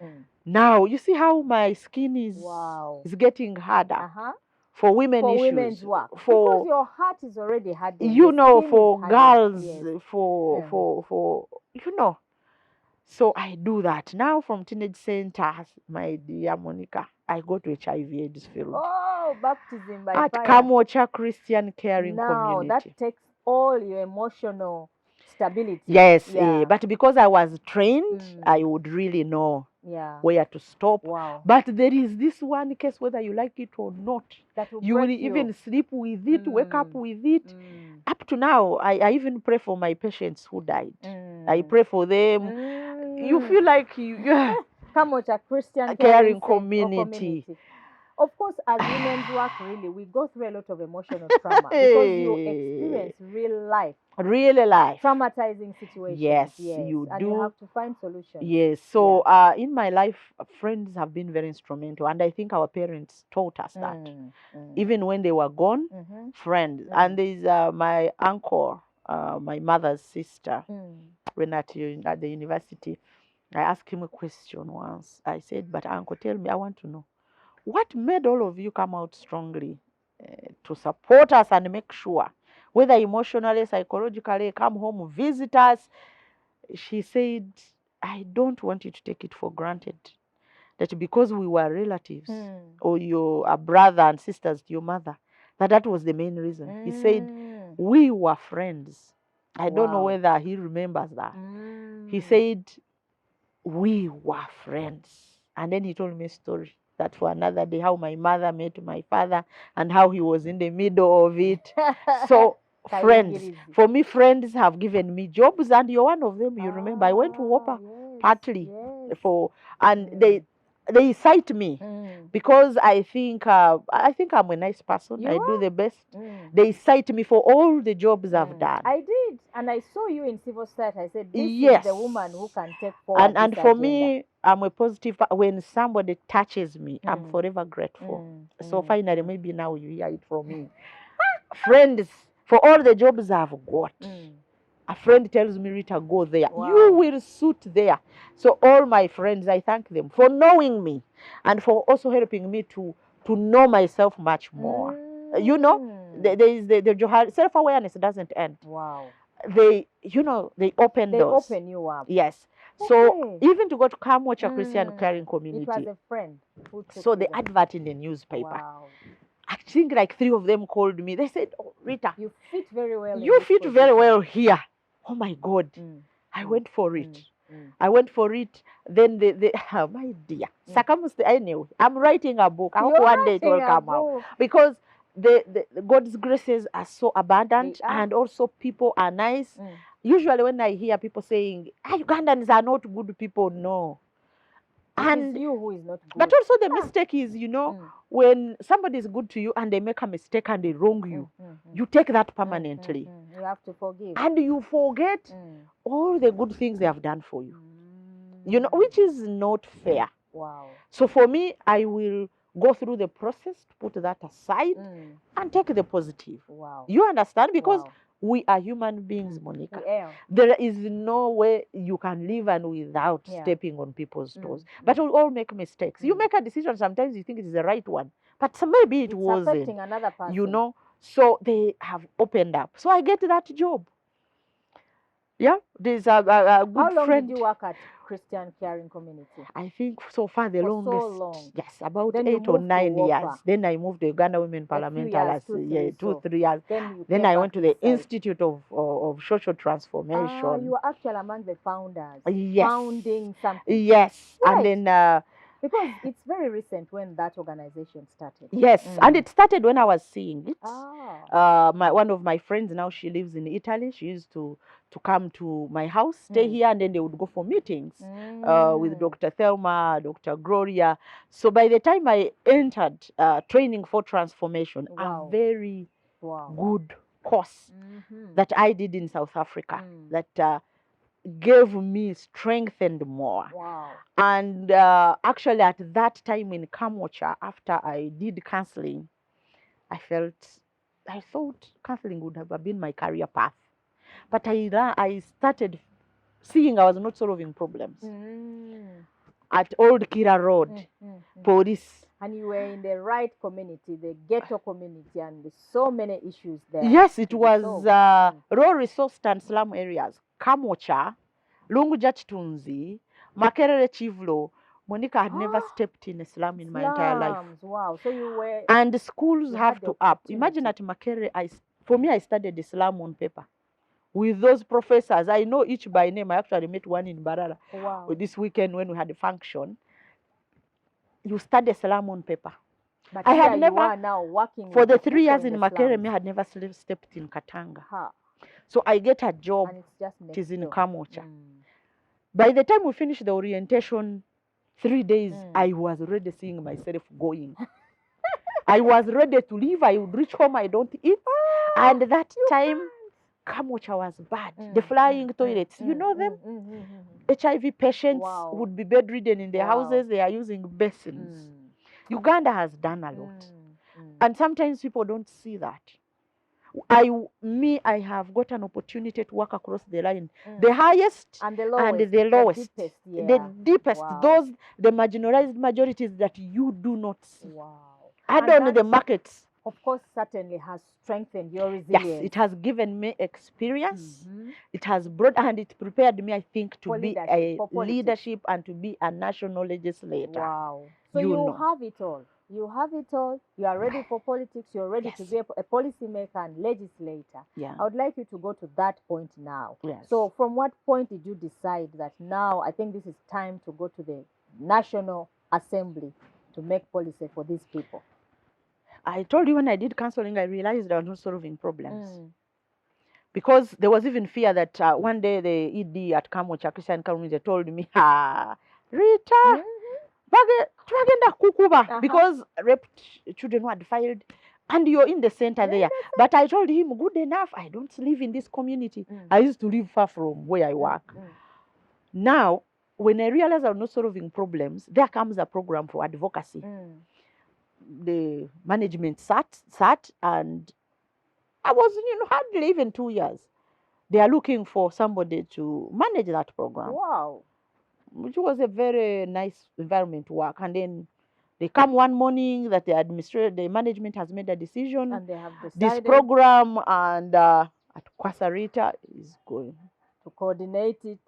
now you see how my skin is getting harder for women issues. Women's work. Because your heart is already hardened. You know, for girls, for you know. So I do that. Now from teenage centers, my dear Monica, I go to HIV/AIDS field. Oh, baptism by at fire. Kamocha Christian Caring Community. Now that takes all your emotional stability. Yes, but because I was trained, I would really know where to stop. Wow. But there is this one case, whether you like it or not, that will you will even sleep with it, wake up with it. Up to now, I even pray for my patients who died. I pray for them. You feel like you Kamocha Christian Caring Community. Of course, as women's work, really, we go through a lot of emotional trauma because you experience real life. Traumatizing situations. Yes, you and do. You have to find solutions. Yes. So in my life, friends have been very instrumental. And I think our parents taught us that. Even when they were gone, friends. And there's my uncle, my mother's sister, when at the university. I asked him a question once. I said, but uncle, tell me, I want to know. What made all of you come out strongly to support us and make sure, whether emotionally, psychologically, come home, visit us? She said, I don't want you to take it for granted that because we were relatives or you are brother and sisters to your mother, that was the main reason. He said, we were friends. I don't know whether he remembers that. He said, we were friends. And then he told me a story. That for another day, how my mother met my father and how he was in the middle of it. So, friends, for me, friends have given me jobs, and you're one of them. You remember, I went to Whopper partly and they cite me because I think I'm a nice person. I do the best. They cite me for all the jobs I've done. I did, and I saw you in civil society. I said, this is the woman who can take forward and this for agenda. me, I'm a positive. When somebody touches me, I'm forever grateful. So finally, maybe now you hear it from me. Friends, for all the jobs I've got, a friend tells me, Rita, go there. You will suit there. So all my friends, I thank them for knowing me and for also helping me to know myself much more. You know, there is the self-awareness doesn't end. They open doors. They open you up. Yes. So even to go to Kamocha Christian Caring Community. It was a friend who took So the advert in the newspaper. I think like 3 of them called me. They said, oh, Rita, you fit very well. You fit very well here. Oh my God. I went for it. I went for it. Then my dear, anyway, I'm writing a book. I hope one day it will come out. Because the God's graces are so abundant and also people are nice. Usually when I hear people saying, Ugandans are not good people, no. And you who is not good. But also the mistake is, when somebody is good to you and they make a mistake and they wrong you, you take that permanently. You have to forgive. And you forget all the good things they have done for you. you know, which is not fair. Wow. So for me, I will go through the process to put that aside and take the positive. Wow. You understand? Because Wow. we are human beings, Monica. We are. There is no way you can live and without stepping on people's toes. But we all make mistakes. You make a decision, sometimes you think it is the right one, but maybe it wasn't. Affecting another person. You know, so they have opened up. So I get that job. Yeah, there's a good friend. How long did you work at Christian Caring Community? I think so far the longest. So long. Yes, about then 8 or 9 years. Then I moved to Uganda Women Parliament. 2, 3 years. Then I went to the Institute of Social Transformation. You were actually among the founders. Yes. Founding something. Yes. Right. And then because it's very recent when that organization started. Yes, and it started when I was seeing it. One of my friends now, she lives in Italy. She used to come to my house, stay here, and then they would go for meetings with Dr. Thelma, Dr. Gloria. So by the time I entered training for transformation, a very good course that I did in South Africa that gave me strengthened more. Wow. And actually at that time in Kamocha, after I did counseling, I thought counseling would have been my career path. But I started seeing I was not solving problems. At Old Kira Road, police. And you were in the right community, the ghetto community, and so many issues there. Yes, it was low-resourced and slum areas. Kamocha, Lunguja Chitunzi, Makerere Chivlo. Monica had never stepped in a slum in my entire life. Wow. So you were... And the schools have to up. Imagine at Makerere, for me, I studied the slum on paper. With those professors, I know each by name. I actually met one in Mbarara this weekend when we had a function. You study slum on paper. But I had never, you are now working for the 3 years in Makerere, I had never stepped in Katanga. So I get a job, it is in Kamocha. By the time we finished the orientation, 3 days, I was already seeing myself going. I was ready to leave. I would reach home, I don't eat. And that time, Kamocha was bad. The flying toilets, you know them? HIV patients would be bedridden in their houses. They are using basins. Uganda has done a lot. And sometimes people don't see that. I have got an opportunity to work across the line. The highest and the lowest. The deepest. Those, the marginalized majorities that you do not see. And on the markets. Of course, certainly has strengthened your resilience. Yes, it has given me experience. It has brought, and it prepared me, I think, to be a leadership and to be a national legislator. Wow. So you have it all. You have it all. You are ready for politics. You're ready to be a policymaker and legislator. Yeah. I would like you to go to that point now. Yes. So from what point did you decide that now I think this is time to go to the National Assembly to make policy for these people? I told you when I did counseling, I realized I was not solving problems. Because there was even fear that one day the ED at Kamocha Christian Community told me, Rita, because raped children were filed and you're in the center there. But I told him, good enough, I don't live in this community. I used to live far from where I work. Now, when I realized I'm not solving problems, there comes a program for advocacy. The management sat and I was, hardly even 2 years. They are looking for somebody to manage that program. Wow. Which was a very nice environment to work. And then they come one morning that the management has made a decision. And they have decided this program, and Atukwasa Rita is going to coordinate it.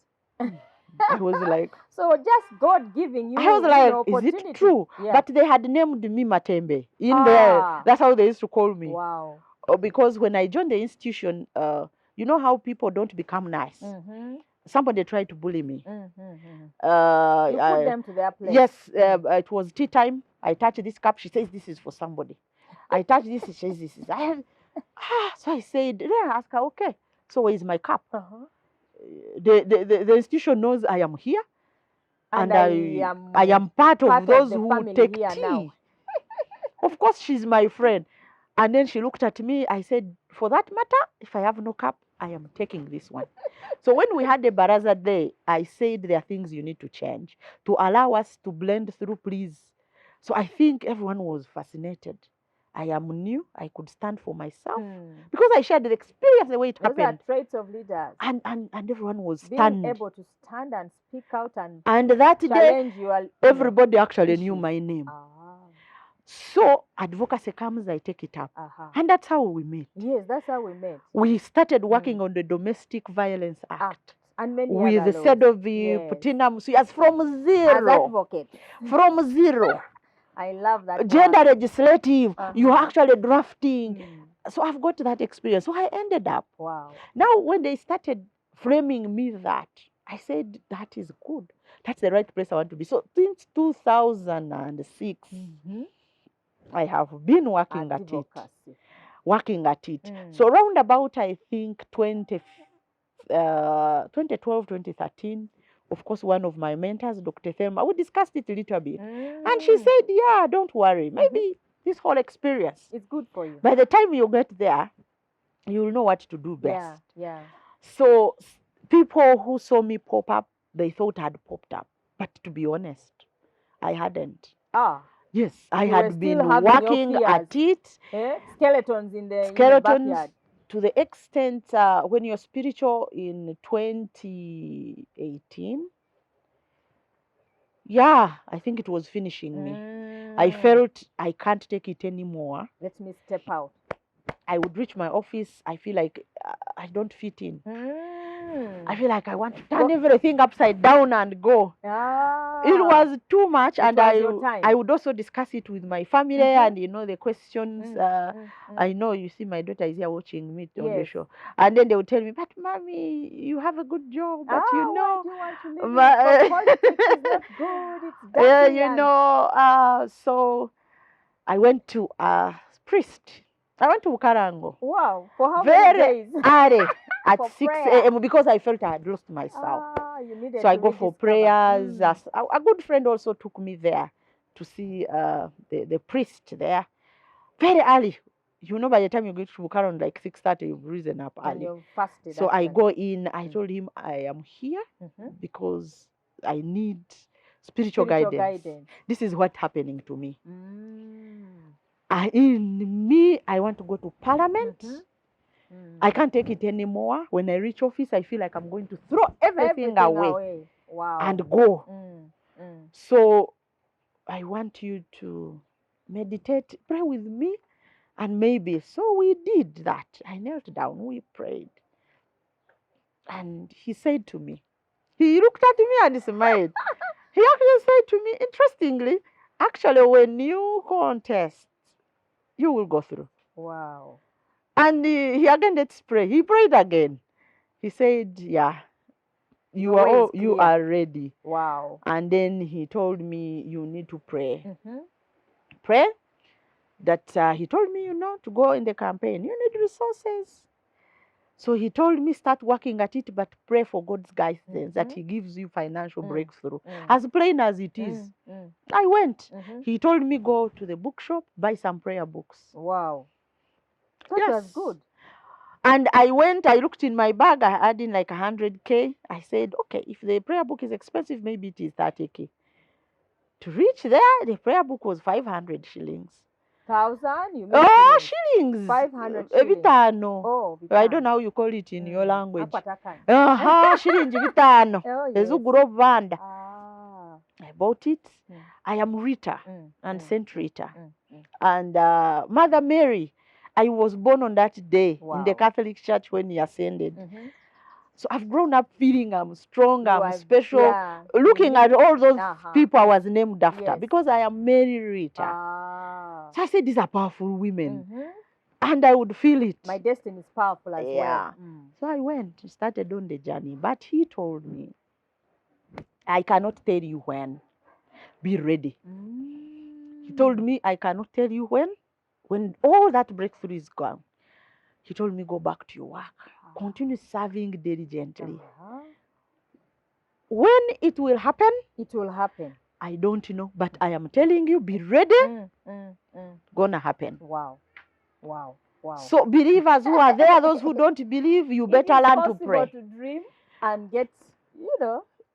I was like, so just God giving you. I was like, is it true? Yeah. But they had named me Matembe in there. That's how they used to call me. Wow. Because when I joined the institution, you know how people don't become nice. Somebody tried to bully me. You put them to their place. Yes, it was tea time. I touched this cup. She says, this is for somebody. I touched this. She says, this is. So I said, I asked her, okay, so where is my cup? The institution knows I am here. And I am part of those who take tea. Of course, she's my friend. And then she looked at me. I said, for that matter, if I have no cup, I am taking this one. So when we had the Baraza Day, I said there are things you need to change to allow us to blend through, please. So I think everyone was fascinated. I am new. I could stand for myself because I shared the experience the way it Those happened. are traits of leaders. And everyone was Being stunned. able to stand and speak out and that day, challenge your, everybody actually knew issues. my name. Ah. So advocacy comes, I take it up. And that's how we met. Yes, that's how we met. We started working on the Domestic Violence Act. And many With other the laws. said of Yes. Putina Musuyas from zero. As advocate. From zero. I love that. Gender one. legislative. You're actually drafting. So I've got that experience. So I ended up. Wow. Now when they started framing me that, I said, that is good. That's the right place I want to be. So since 2006, I have been working at it. Working at it. So round about, I think, 2012, 2013, of course, one of my mentors, Dr. Thelma, we discussed it a little bit. And she said, yeah, don't worry. Maybe this whole experience, it's good for you. By the time you get there, you'll know what to do best. Yeah. So people who saw me pop up, they thought I'd popped up. But to be honest, I hadn't. Yes, I had been working at it. Skeletons in the backyard. To the extent when you're spiritual in 2018, I think it was finishing me. I felt I can't take it anymore. Let me step out. I would reach my office. I feel like I don't fit in. I feel like I want to turn everything upside down and go. It was too much, and I would also discuss it with my family, and the questions. I know, you see, my daughter is here watching me on the show, and then they would tell me, "But mommy, you have a good job, but why do you want to leave politics is not good. It's dirty." So I went to a priest. I went to Ukarango. Wow, for how many days? Very early, at 6 a.m. because I felt I had lost myself. You needed so I go for prayers. A good friend also took me there to see the priest there. Very early. By the time you get to Bukaron, like 6:30, you've risen up early. And you've fasted. So I go in. I told him I am here because I need spiritual guidance. This is what's happening to me. In me, I want to go to Parliament. I can't take it anymore. When I reach office, I feel like I'm going to throw everything away. Wow. And go. So I want you to meditate, pray with me, and maybe. So we did that. I knelt down, we prayed. And he said to me, he looked at me and smiled. He actually said to me, interestingly, actually, when you contest, you will go through. Wow. And he again, let's pray. He prayed again. He said, yeah, you are ready. Wow. And then he told me, you need to pray. Pray that he told me, to go in the campaign. You need resources. So he told me, start working at it, but pray for God's guidance, that he gives you financial breakthrough. As plain as it is. I went. He told me, go to the bookshop, buy some prayer books. Wow. That was good. And I went, I looked in my bag, I had in like 100K. I said, okay, if the prayer book is expensive, maybe it is 30K. To reach there, the prayer book was 500 shillings. 1,000? You mean shillings. 500 shillings. Bitano. I don't know how you call it in your language. Shillings bitano. I bought it. I am Rita and Saint Rita. And Mother Mary, I was born on that day in the Catholic Church when he ascended. So I've grown up feeling I'm strong, I'm special. Looking at all those people I was named after because I am Mary Rita. So I said, these are powerful women. And I would feel it. My destiny is powerful as well. So I went, started on the journey. But he told me, I cannot tell you when. Be ready. He told me, I cannot tell you when. When all that breakthrough is gone, he told me, go back to your work. Continue serving diligently. When it will happen, it will happen. I don't know, but I am telling you, be ready. Gonna happen. Wow. Wow. Wow. So believers who are there, those who don't believe, you better learn to pray. It's possible to dream and get,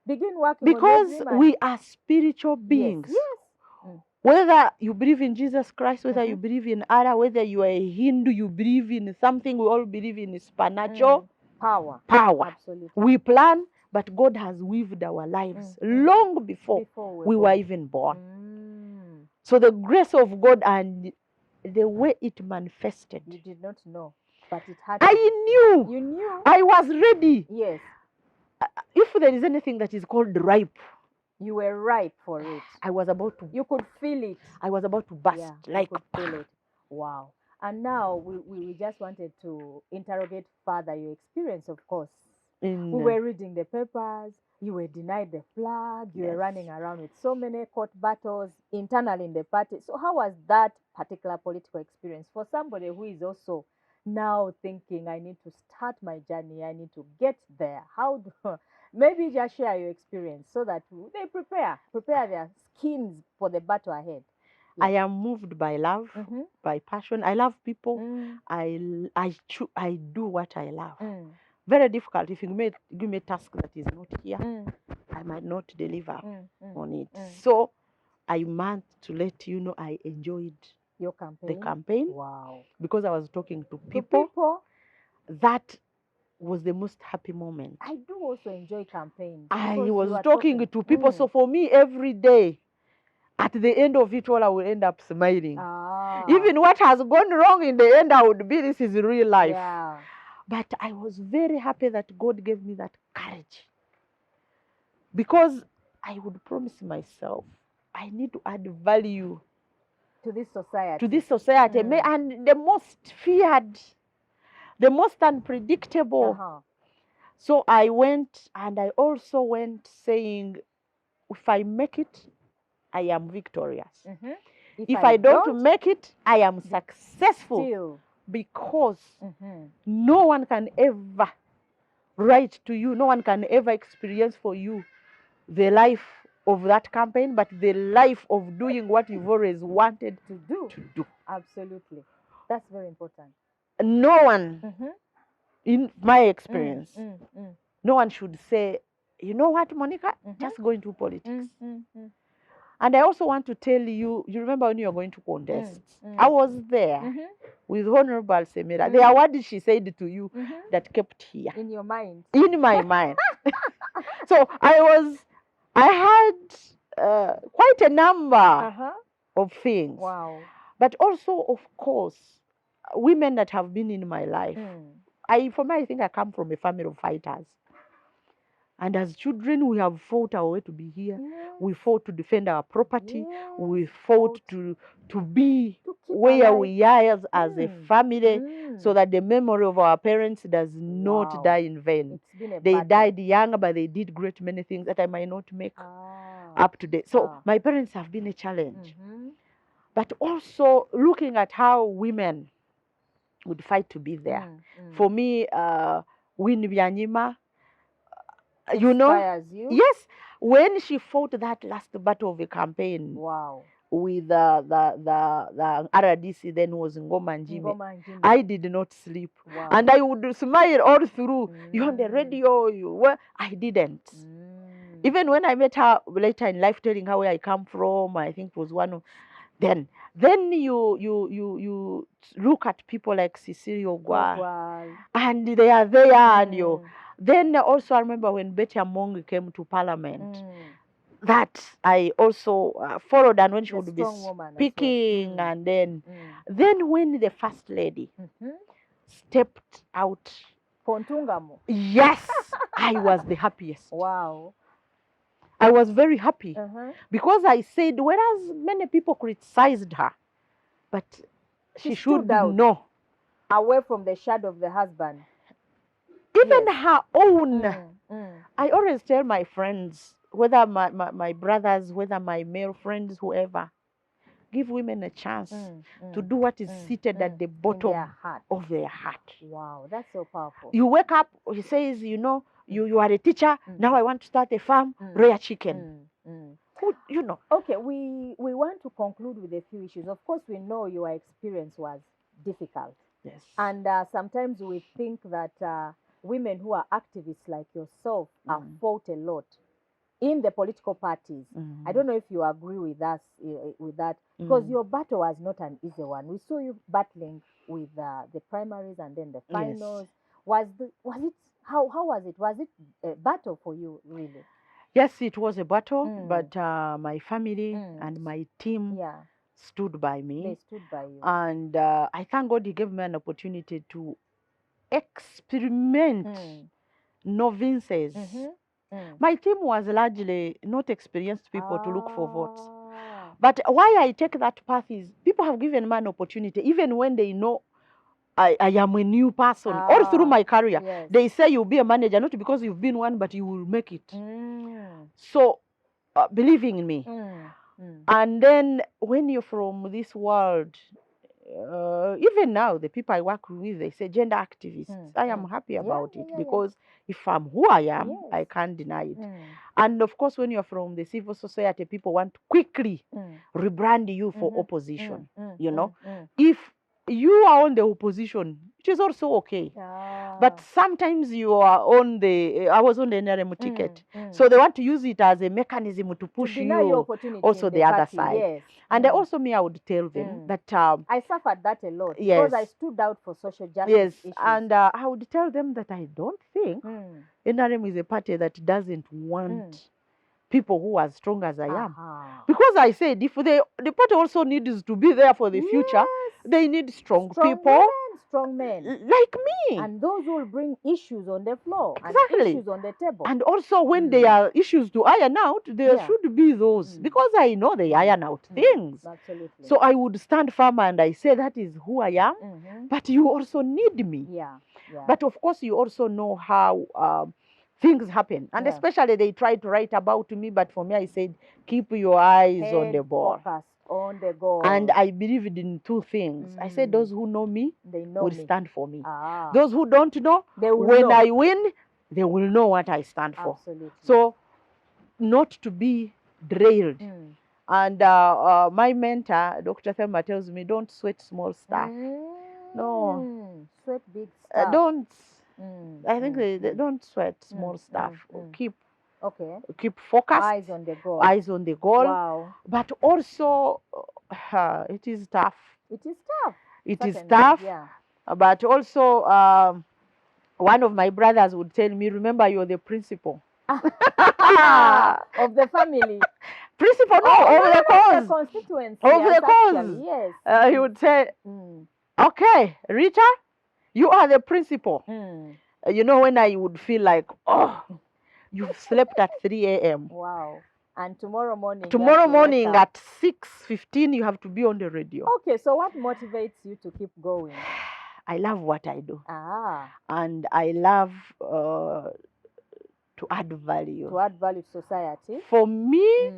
begin working Because on your dream. we are spiritual beings. Yes. Whether you believe in Jesus Christ, whether you believe in Allah, whether you are a Hindu, you believe in something, we all believe in supernatural power. Power. Absolutely. We plan, but God has weaved our lives long before we were even born. So the grace of God and the way it manifested. You did not know, but it happened. I knew. You knew. I was ready. Yes. If there is anything that is called ripe, you were ripe for it. I was about to. You could feel it. I was about to burst. Yeah, like. You could feel it. Wow. And now we just wanted to interrogate further your experience, of course. We were reading the papers. You were denied the flag. You were running around with so many court battles internally in the party. So how was that particular political experience for somebody who is also now thinking, I need to start my journey, I need to get there? Maybe just share your experience so that they prepare their skins for the battle ahead. Yes. I am moved by love, by passion. I love people. I do what I love. Very difficult. If you give me a task that is not here, I might not deliver on it. So I meant to let you know I enjoyed your campaign. The campaign. Wow. Because I was talking to people. That was the most happy moment. I do also enjoy campaigns. I was talking to people. So for me, every day, at the end of it all, I will end up smiling. Even what has gone wrong in the end, I would be, this is real life. Yeah. But I was very happy that God gave me that courage. Because I would promise myself, I need to add value to this society. And the most feared, the most unpredictable. So I went, and I also went saying, if I make it, I am victorious. If I don't make it, I am successful. Still. Because no one can ever write to you, no one can ever experience for you the life of that campaign, but the life of doing what you've always wanted to do. Absolutely. That's very important. No one, in my experience, no one should say, you know what, Monicah, just go into politics. And I also want to tell you, you remember when you were going to contest? I was there with Honourable Semira. The award she said to you that kept here. In your mind. In my mind. So I had quite a number of things. Wow. But also, of course, women that have been in my life. I think I come from a family of fighters. And as children, we have fought our way to be here. Yes. We fought to defend our property. Yes. We fought to be where we are as a family, so that the memory of our parents does not die in vain. They died young, but they did great many things that I might not make up to date. So my parents have been a challenge. But also looking at how women would fight to be there. For me, Winnie Byanyima, you know, yes, when she fought that last battle of the campaign, with the RDC, then was Ngoma Njime, I did not sleep, and I would smile all through. You on the radio, I didn't. Even when I met her later in life, telling her where I come from, I think it was one of. Then you look at people like Cecilia Ogwa, and they are there, and you. Then also I remember when Betty Among came to Parliament, that I also followed, and when she would be speaking, and then when the First Lady stepped out, yes, I was the happiest. Wow. I was very happy because I said, whereas many people criticized her, but she should know. Away from the shadow of the husband. Even her own. I always tell my friends, whether my brothers, whether my male friends, whoever, give women a chance to do what is seated at the bottom of their heart. Wow, that's so powerful. You wake up, he says, you know, you are a teacher, now I want to start a farm, rear chicken. Okay, we want to conclude with a few issues. Of course, we know your experience was difficult. Yes. And sometimes we think that women who are activists like yourself have fought a lot in the political parties. I don't know if you agree with us with that, because your battle was not an easy one. We saw you battling with the primaries and then the finals. Yes. How was it? Was it a battle for you, really? Yes, it was a battle, but my family and my team stood by me. They stood by you. And I thank God he gave me an opportunity to experiment novices. My team was largely not experienced people to look for votes. But why I take that path is people have given me an opportunity, even when they know I am a new person, all through my career. Yes. They say you'll be a manager, not because you've been one, but you will make it. So, believing in me. And then when you're from this world, even now, the people I work with, they say gender activists. I am happy about it because if I'm who I am, I can't deny it. And of course, when you're from the civil society, people want to quickly rebrand you for opposition. You know, if you are on the opposition, it is also okay. But sometimes you are on I was on the NRM ticket. So they want to use it as a mechanism to push you also the other side. Yes. And also I would tell them that I suffered that a lot because I stood out for social justice issues. And I would tell them that I don't think NRM is a party that doesn't want people who are as strong as I am. Because I said if the party also needs to be there for the future, they need strong people. Women, strong men. Like me. And those who will bring issues on the floor. Exactly. And issues on the table. And also when there are issues to iron out, there should be those. Because I know they iron out things. Absolutely. So I would stand firm and I say that is who I am. But you also need me. But of course you also know how things happen. And especially they tried to write about me, but for me I said, keep your eyes on the ball. Focused on the goal. And I believed in two things. I said those who know me will stand for me. Ah. Those who don't know, when I win, they will know what I stand for. Absolutely. So not to be drilled. And my mentor, Dr. Thema, tells me, don't sweat small stuff. No. Sweat big stuff. Don't. I think they don't sweat small stuff. Keep focused. Eyes on the goal. Eyes on the goal. Wow. But also, it is tough. It is tough. It is tough. But also, one of my brothers would tell me, remember, you're the principal. Of the family. Principal, no, of the cause. The constituency. Of the cause. Actually, yes. He would say, okay, Rita, you are the principal. You know, when I would feel like, oh, you've slept at 3 a.m. Wow. And tomorrow morning. Tomorrow morning at 6:15, you have to be on the radio. Okay, so what motivates you to keep going? I love what I do. And I love to add value. To add value to society. For me,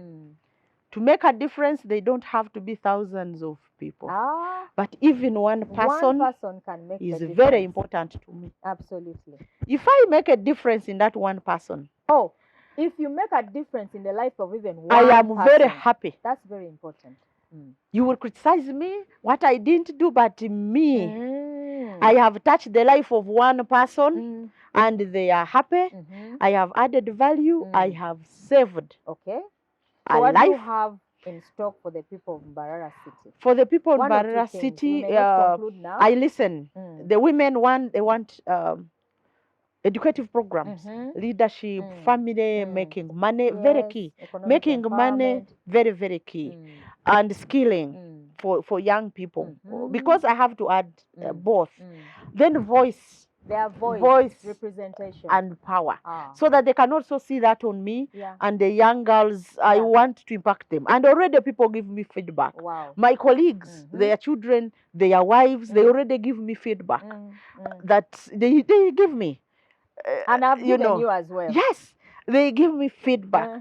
to make a difference, they don't have to be thousands of people. But even one person can make is the difference. very important to me. Absolutely. If I make a difference in that one person, if you make a difference in the life of even one I am person, very happy. That's very important. You will criticize me, what I didn't do, but me. I have touched the life of one person and they are happy. I have added value. I have saved so what do you have in stock for the people of Mbarara City? For the people of Mbarara City, I listen. The women they want educative programs, leadership, family, making money, very key. Making money, very, very key. And skilling for young people. Because I have to add both. Then voice. Their voice representation and power, so that they can also see that on me and the young girls. I want to impact them, and already people give me feedback. My colleagues, their children, their wives, they already give me feedback that they give me, and I've given you as well. Yes, they give me feedback.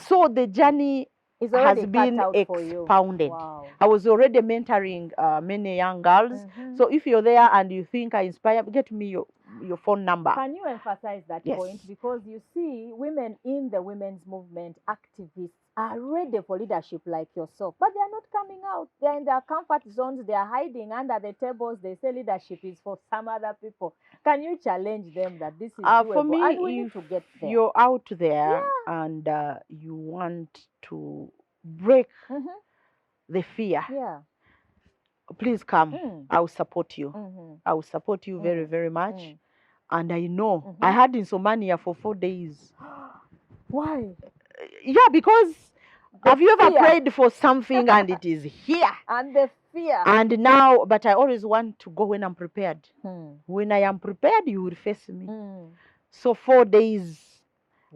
So the journey has been expounded. I was already mentoring many young girls. So if you're there and you think I inspire, get me your phone number. Can you emphasize that Yes. point? Because you see, women in the women's movement, activists, are ready for leadership like yourself, but they are not coming out. They are in their comfort zones. They are hiding under the tables. They say leadership is for some other people. Can you challenge them that this is doable? For me, and we need if to get there. you're out there and you want to break the fear, please come. I will support you. I will support you very, very much. And I know I had insomnia for 4 days. Why? Yeah, because have you ever fear. prayed for something and it is here? And the fear. And now, but I always want to go when I'm prepared. When I am prepared, you will face me. So 4 days,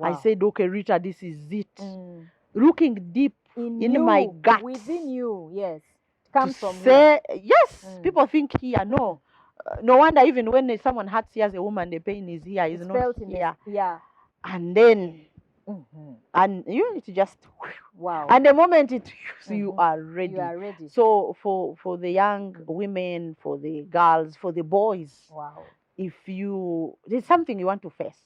I said, okay, Rita, this is it. Looking deep in my gut. Within you, yes. It comes from say, yes, people think here, no. No wonder even when someone hurts you as a woman, the pain is here, it's not felt here. Yeah. And then, and you need to just, wow. and the moment it, you are ready. You are ready. So for the young women, for the girls, for the boys, wow. If there's something you want to face,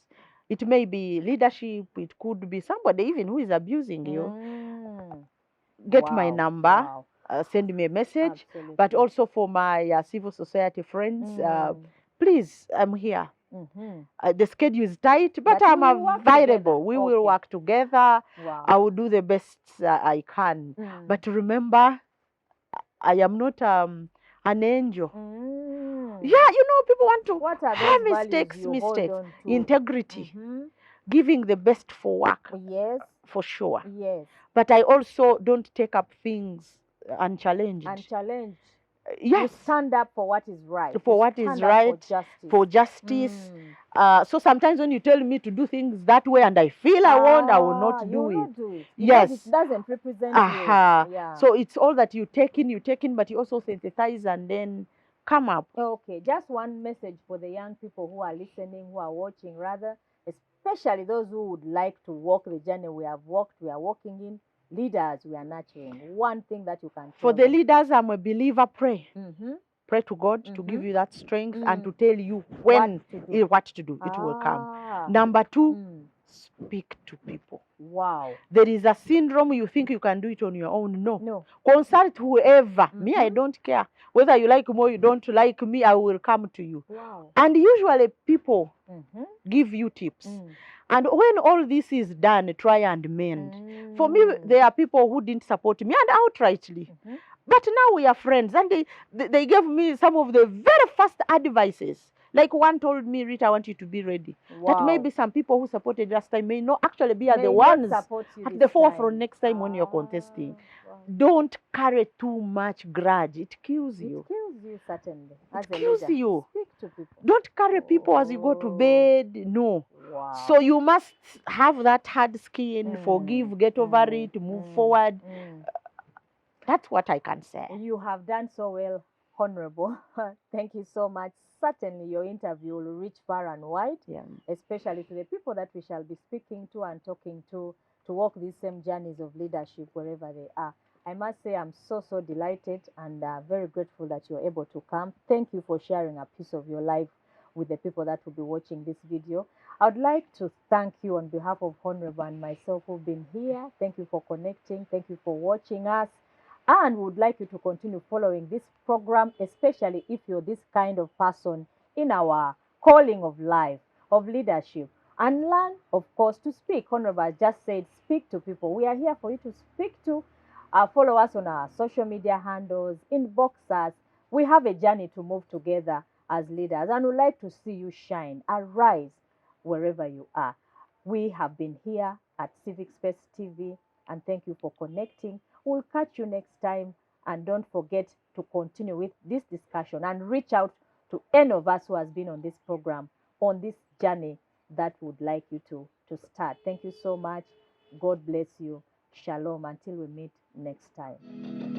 it may be leadership, it could be somebody even who is abusing you. Get my number, send me a message. Absolutely. But also for my civil society friends, please, I'm here. The schedule is tight, but I'm available. We will work together. Wow. I will do the best I can. But remember, I am not an angel. Yeah, people want to have mistakes. Integrity. Giving the best for work. Yes. For sure. Yes. But I also don't take up things unchallenged. Yes. You stand up for what is right. For what is right. For justice. So sometimes when you tell me to do things that way and I feel I will not do it. Yes. Because it doesn't represent you. Yeah. So it's all that you take in, but you also synthesize and then come up. Okay. Just one message for the young people who are listening, who are watching, rather, especially those who would like to walk the journey we are walking in. Leaders we are nurturing. One thing that you can tell for the them. leaders, I'm a believer. Pray to God to give you that strength and to tell you when what to do. It will come. Number 2, speak to people. Wow. There is a syndrome you think you can do it on your own. No. Consult whoever. Me, I don't care whether you like me or you don't like me. I will come to you. Wow. And usually people give you tips. And when all this is done, try and mend. For me, there are people who didn't support me and outrightly. But now we are friends. And they gave me some of the very first advices. Like one told me, Rita, I want you to be ready. Wow. That maybe some people who supported last time may not actually be the ones at the forefront next time when you're contesting. Wow. Don't carry too much grudge. It kills you. It kills you, certainly. It kills you. Speak to people. Don't carry people as you go to bed. No. Wow. So you must have that hard skin, forgive, get over it, move forward. That's what I can say. You have done so well, Honorable. Thank you so much. Certainly your interview will reach far and wide, especially to the people that we shall be speaking to and talking to walk these same journeys of leadership wherever they are. I must say I'm so delighted and very grateful that you're able to come. Thank you for sharing a piece of your life with the people that will be watching this video. I would like to thank you on behalf of Honorable and myself who've been here. Thank you for connecting. Thank you for watching us. And would like you to continue following this program, especially if you're this kind of person in our calling of life, of leadership, and learn, of course, to speak. Honorable just said, speak to people. We are here for you to speak to. Follow us on our social media handles, inbox us. We have a journey to move together as leaders, and we'd like to see you shine, arise wherever you are. We have been here at Civic Space TV, and thank you for connecting. We'll catch you next time, and don't forget to continue with this discussion and reach out to any of us who has been on this program on this journey that would like you to start. Thank you so much. God bless you. Shalom until we meet next time.